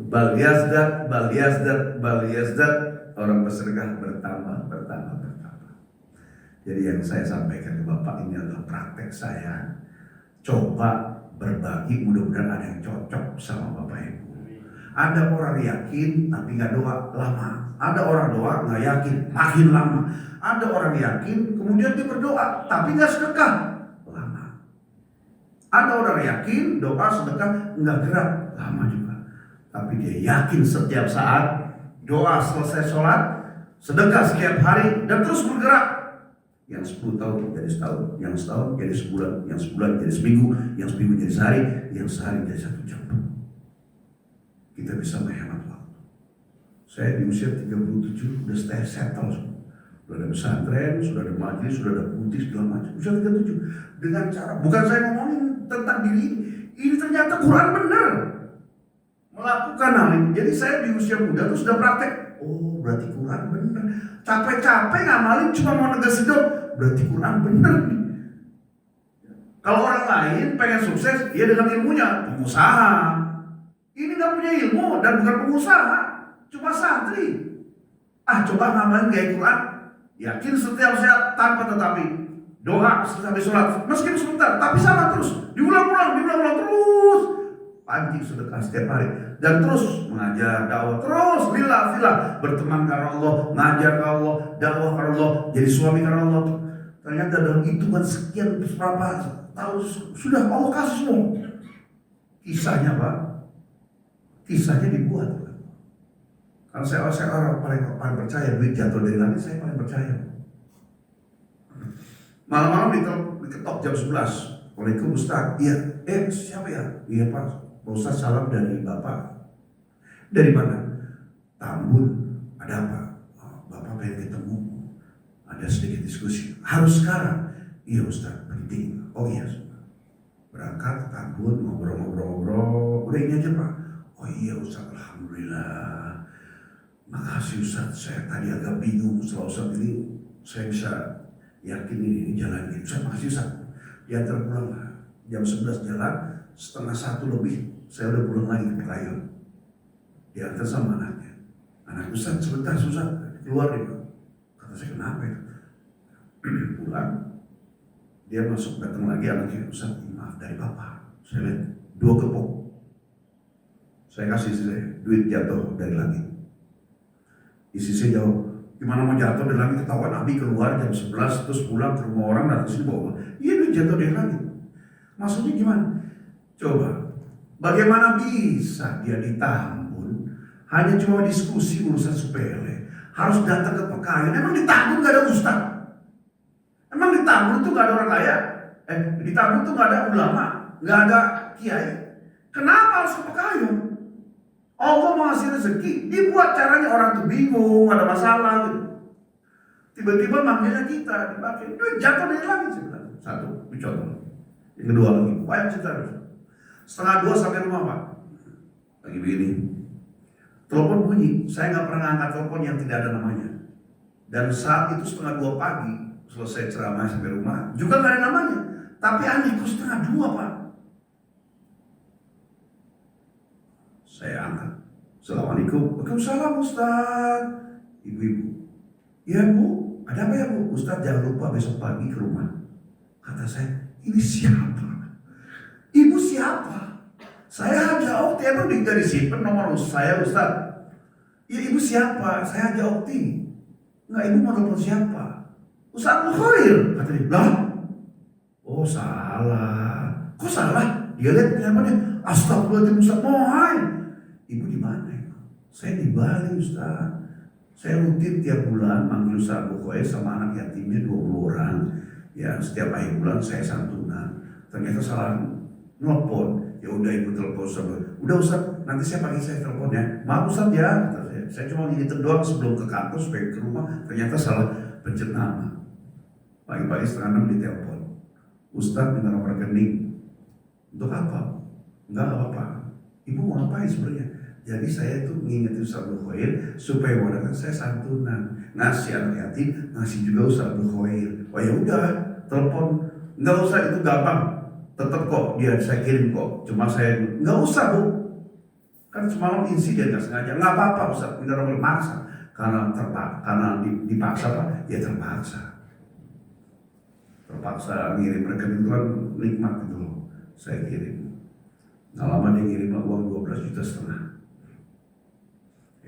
Bal yazdat, orang bersedekah bertambah. Jadi yang saya sampaikan ke Bapak ini adalah praktek saya. Coba berbagi, mudah-mudahan ada yang cocok sama Bapak Ibu. Ada orang yakin tapi nggak doa, lama. Ada orang doa nggak yakin, makin lama. Ada orang yakin kemudian dia berdoa tapi nggak sedekah, lama. Ada orang yakin doa sedekah nggak gerak, lama juga. Tapi dia yakin setiap saat doa selesai sholat, sedekah setiap hari dan terus bergerak. Yang 10 tahun jadi setahun, yang setahun jadi sebulan, yang sebulan jadi seminggu, yang seminggu jadi sehari, yang sehari jadi 1 jam. Kita bisa menghemat waktu. Saya di usia 37 udah settle semua. Sudah ada pesantren, sudah ada majelis, sudah ada putih segala macam. Usia 37 dengan cara, bukan saya ngomongin tentang diri ini ternyata Quran benar. Melakukan hal ini. Jadi saya di usia muda tuh sudah praktek. Oh berarti Quran benar. Capek-capek ngamalin cuma mau negas hidup, berarti Quran benar nih. Kalau orang lain pengen sukses, ya dengan ilmunya, pengusaha. Ini gak punya ilmu dan bukan pengusaha, cuma santri. Coba ngamalin gaya Quran, yakin setiap saat tanpa tetapi. Doa sampai sholat, meskipun sebentar, tapi sama terus. Diulang-ulang terus. Pancing sedekah setiap hari. Dan terus mengajar, dakwah, terus lillah, berteman karena Allah, ngajar karena Allah, dakwah karena Allah, jadi suami karena Allah. Ternyata dalam hitungan sekian berapa tahun sudah Allah kasih semua. Kisahnya Pak, kisahnya dibuat. Karena saya orang paling percaya, duit jatuh dari langit, saya paling percaya. Malam-malam diketok jam 11. Waalaikumsalam Ustaz. Iya, siapa ya? Iya Pak Ustaz, salam dari Bapak. Dari mana? Tambun. Ada apa? Bapak pengen ketemu. Ada sedikit diskusi. Harus sekarang? Iya Ustaz, penting. Oh iya. Berangkat ke Tambun, ngobrol. Udah ini aja Pak. Oh iya Ustaz, alhamdulillah. Makasih Ustaz, saya tadi agak bingung setelah Ustaz ini saya bisa yakin ini jalan ini. Ustaz, makasih Ustaz. Diantar pulang jam 11 jalan, setengah 1 lebih saya udah pulang lagi ke Kayu. Diantar sama anaknya. Anak Ustaz, sebentar Ustaz, keluar dia. Kata saya, kenapa itu? Pulang, dia masuk, datang lagi anaknya. Ustaz, maaf dari Bapak. Saya lihat 2 kepok. Saya kasih duit jatuh dari langit. Isi saya jawab, gimana mau jatuh dari langit? Ketahuan Abi keluar jam 11 terus pulang ke rumah orang dan sini bawa. Iya duit jatuh dari langit. Maksudnya gimana? Coba, bagaimana bisa dia ditambun hanya cuma diskusi urusan sepele? Harus datang ke Pekayon. Emang ditambun gak ada ustaz? Emang ditambun tuh gak ada orang kaya? Ditambun tuh gak ada ulama, gak ada kiai. Kenapa harus ke Pekayon? Allah mau ngasih rezeki, dibuat caranya orang tuh bingung, ada masalah gitu. Tiba-tiba manggilnya kita dipakai, duit jatuh dari langit sebenarnya. Satu, contoh. Yang kedua lagi, banyak cerita. 1:30 sampai rumah Pak. Lagi begini. Telepon bunyi, saya nggak pernah angkat telepon yang tidak ada namanya. Dan saat itu 1:30 pagi, selesai ceramah sampai rumah, juga nggak ada namanya. Tapi aneh, kok 1:30 Pak. Saya angkat. Assalamualaikum. Waalaikumsalam Ustaz. Ibu-ibu. Ya Bu, ada apa ya Bu? Ustaz jangan lupa besok pagi ke rumah. Kata saya, ini siapa? Ibu siapa? Saya Haja Okti. Emang dari simpen nomor saya Ustaz? Ya ibu siapa? Saya Haja Okti. Enggak, ibu mau telepon siapa? Ustaz Mukhair. Kata dia, lah? Oh salah. Kok salah? Dia lihat teleponnya. Astagfirullahaladzim Ustaz Mukhair. Ibu di mana? Saya di Bali Ustaz. Saya rutin tiap bulan manggil Ustaz Mukhair sama anak yatimnya 20 orang. Ya setiap akhir bulan saya santunan. Ternyata salah nelpon. Ya udah ibu telepon Ustaz. Udah Ustaz, nanti saya pagi saya telepon ya. Maaf Ustaz ya. Saya cuma ngingetin doang sebelum ke kantor supaya ke rumah. Ternyata salah pencet nama. Pagi-pagi 5:30 ditelepon. Ustaz minta nomor rekening. Untuk apa? Enggak apa-apa. Ibu mau ngapain sebenarnya? Jadi saya itu ngingetin Ustaz Mukhair supaya wadah saya santunan, ngasih anak yatim, ngasih juga Ustaz Mukhair. Oh ya udah, telepon, nggak usah itu gampang, tetap kok dia saya kirim kok. Cuma saya nggak usah Bu, kan semalam insiden nggak sengaja, nggak apa-apa Ustaz, minta nomor maksa karena dipaksa Pak, ya terpaksa ngirim rekening itu kan nikmat gitu loh, saya kirim. Nggak lama dia ngirim uang 12,5 juta.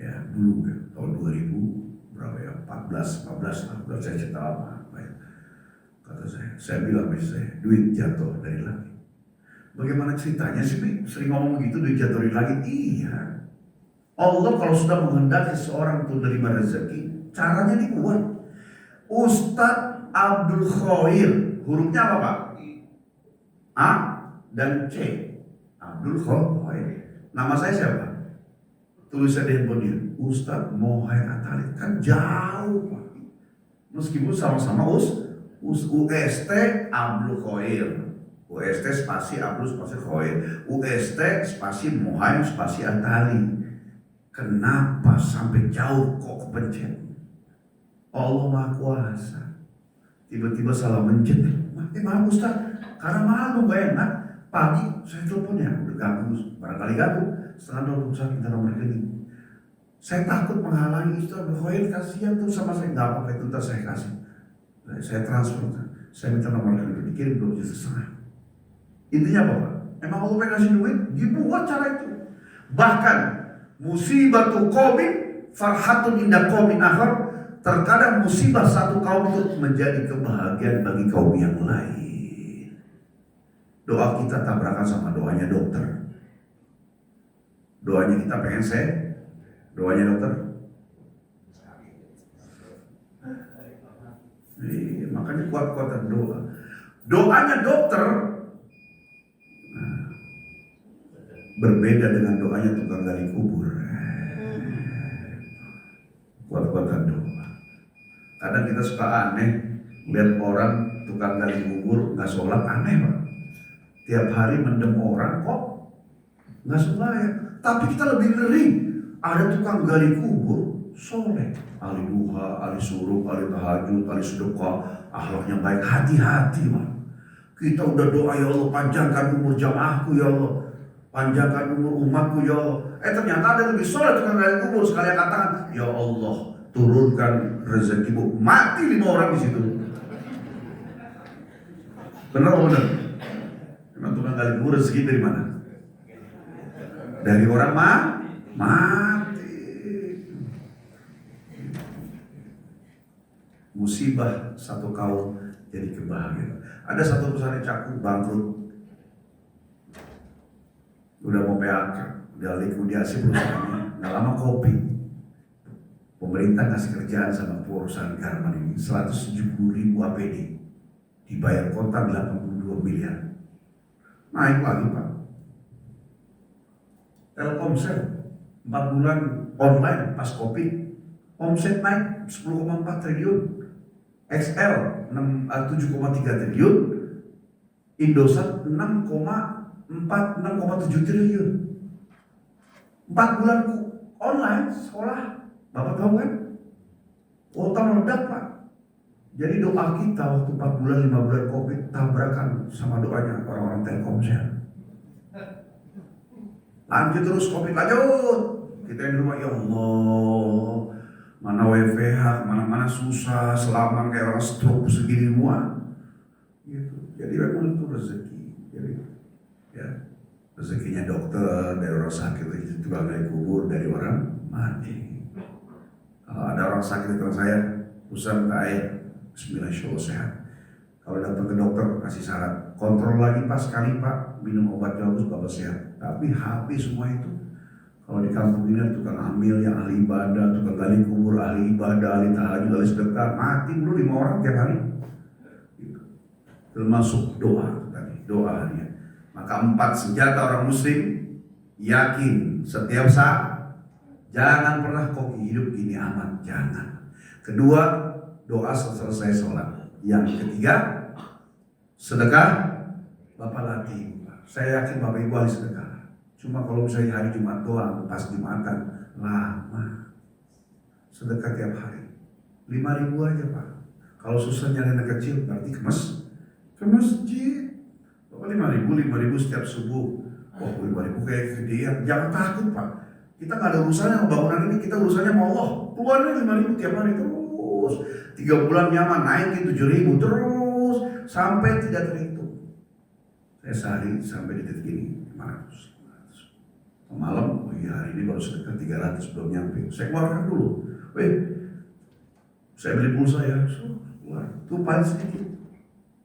Ya dulu ya, tahun 2000 berapa ya, 14 saya cerita lama ya. Kata saya bilang saya duit jatuh dari langit. Bagaimana ceritanya sih sering ngomong gitu, duit jatuh dari langit? Iya, Allah kalau sudah menghendaki seorang itu menerima rezeki, caranya dibuat. Ustadz Abdul Khair, hurufnya apa Pak? A dan C. Abdul Khair. Nama saya siapa? Tulisan di handphonenya, Ustadz Mukhair Atalib. Kan jauh Pak. Meskipun sama-sama UST Abdul Khair. UST spasi Abdul spasi Khair. UST spasi Mukhair spasi Atalib. Kenapa sampai jauh kok kepencet? Allah Maha Kuasa. Tiba-tiba salah mencet. Maaf Ustadz, karena malu gak enak. Pagi saya teleponnya, udah ganggu, barangkali ganggu. 1:30 Ustaz minta nomor rekening. Saya takut menghalangi Ustaz Mukhair, kasihan tuh sama saya. Gak apa-apa itu ntar saya kasih. Saya transfer. Saya minta nomor kredit, dikirim 2,5 juta. Intinya apa Pak? Emang Allah pengen kasih duit? Dibuat cara itu. Bahkan musibatu qaumin farhatun inda qaumin akhar. Terkadang musibah satu kaum itu menjadi kebahagiaan bagi kaum yang lain. Doa kita tabrakan sama doanya dokter. Doanya kita pengen sehat, doanya dokter. Makanya kuat-kuatan doa. Doanya dokter berbeda dengan doanya tukang gali kubur. Kuat-kuatan doa. Kadang kita suka aneh lihat orang tukang gali kubur nggak sholat, aneh Pak. Tiap hari mendem orang kok nggak sembahyang. Tapi kita lebih ngeri, ada tukang gali kubur soleh, ahli duha, ahli suruh, ahli tahajud, ahli sedekah, akhlaknya baik. Hati-hati Pak. Kita udah doa, ya Allah panjangkan umur jamaahku ya Allah, panjangkan umur umatku ya Allah. Ternyata ada lebih soleh tukang gali kubur, sekalian katakan, ya Allah turunkan rezekimu. Mati 5 orang di situ. Benar apa benar? Memang tukang gali kubur rezeki dari mana? Dari orang mati. Musibah satu kaum jadi kebahagiaan. Ada satu perusahaan yang cakup bangkrut, udah mau PHK, udah likuidasi perusahaannya, nggak lama kopi. Pemerintah ngasih kerjaan sama perusahaan garmen ini 170.000 APD, dibayar kontak 82 miliar. Naik lagi Pak. Telkomsel 4 bulan online pas Covid, omset naik 10,4 triliun. XL 7,3 triliun. Indosat 6,7 triliun. 4 bulan online sekolah. Bapak tahu kan? Kuota meledak Pak. Jadi doa kita waktu 4 bulan 5 bulan Covid tabrakan sama doanya orang-orang Telkomsel. Lanjut terus Covid lanjut. Kita yang di rumah, ya Allah, mana WFH, mana susah, selaman kayak orang stroke segini semua. Gitu. Jadi memang itu rezeki. Jadi ya rezekinya dokter dari orang sakit, itu juga dari kubur, dari orang mati. Kalau ada orang sakit di tempat saya, usah minta air, bismillah insya Allah sehat. Kalau datang ke dokter kasih syarat, kontrol lagi Pak sekali Pak, minum obat bagus Bapak sehat. Tapi habis semua itu. Kalau di kampung ini ada tukang amil yang ahli ibadah, tukang gali kubur ahli ibadah, ahli tahajud, ahli sedekah, mati dulu 5 orang tiap hari. Gitu. Termasuk doa tadi, doa harian. Maka 4 senjata orang muslim, yakin setiap saat, jangan pernah koki hidup gini aman, jangan. Kedua, doa selesai sholat. Yang ketiga, sedekah. Bapak latih, saya yakin Bapak Ibu ahli sedekah. Cuma kalau misalnya hari Jumat doang, pas Jumatan, lama. Sedekah tiap hari 5.000 aja Pak. Kalau susah nyari anak kecil, berarti ke masjid. Bapak 5.000 setiap subuh. Oh 5.000 kayak gedean. Jangan takut Pak. Kita gak ada urusannya sama bangunan ini, kita urusannya sama Allah. Keluarnya 5.000 tiap hari terus. 3 bulan nyaman, naikin 7.000 terus. Sampai tidak terhitung. Saya sehari sampai di titik ini 500. Malam, oh iya hari ini baru sedekah 300 belum nyampe. Saya keluarkan dulu. Saya beli pulsa ya. Itu paling sedikit.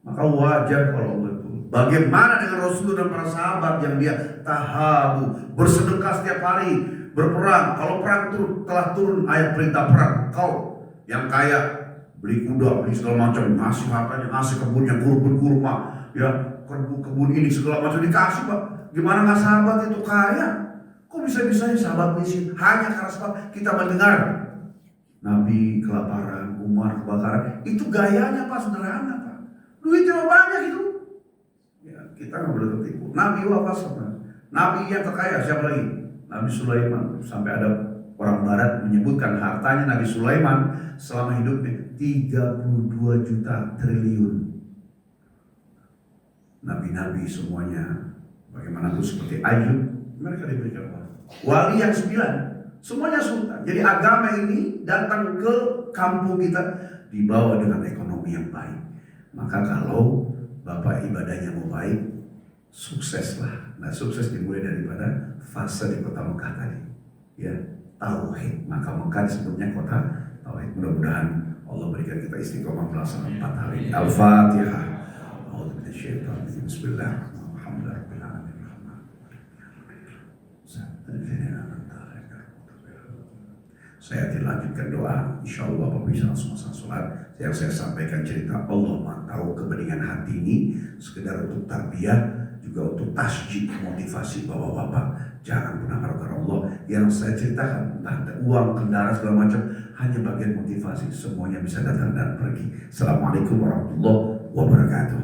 Maka wajar kalau Allah itu. Bagaimana dengan Rasulullah dan para sahabat yang dia tahabu, bersedekah setiap hari, berperang. Kalau perang itu telah turun ayat perintah perang. Kau yang kaya beli kuda, beli segala macam, ngasih hartanya, ngasih kebunnya, kurma, ya kebun ini segala macam dikasih Pak. Gimana nggak sahabat itu kaya? Kok bisa-bisanya sahabat miskin? Hanya karena sebab kita mendengar Nabi kelaparan, Umar kebakaran. Itu gayanya Pak, sederhana Pak. Duitnya banyak itu. Ya, kita nggak boleh tertipu. Nabi wafat sama. Nabi yang terkaya siapa lagi? Nabi Sulaiman. Sampai ada orang Barat menyebutkan hartanya Nabi Sulaiman selama hidupnya 32 juta triliun. Nabi-nabi semuanya bagaimanapun seperti Ayub, mereka diberikan Allah. Wali yang 9, semuanya sultan. Jadi agama ini datang ke kampung kita dibawa dengan ekonomi yang baik. Maka kalau Bapak ibadahnya mau baik, sukseslah. Nah, sukses dimulai daripada fase di kota Mekah tadi. Ya, tauhid. Maka Mekah disebutnya kota tauhid. Mudah-mudahan Allah berikan kita istiqomah melaksanakan 4 hal ini. Al-Fatihah. Bismillahirrahmanirrahim. Saya dilanjutkan doa, insya Allah Bapak bisa langsung sholat. Yang saya sampaikan cerita Allah tahu kebeningan hati ini sekedar untuk tarbiyah, juga untuk tasjid, motivasi bapak-bapak. Jangan pernah melakukan Allah. Yang saya ceritakan tentang uang, kendaraan segala macam hanya bagian motivasi. Semuanya bisa datang dan pergi. Assalamualaikum warahmatullahi wabarakatuh.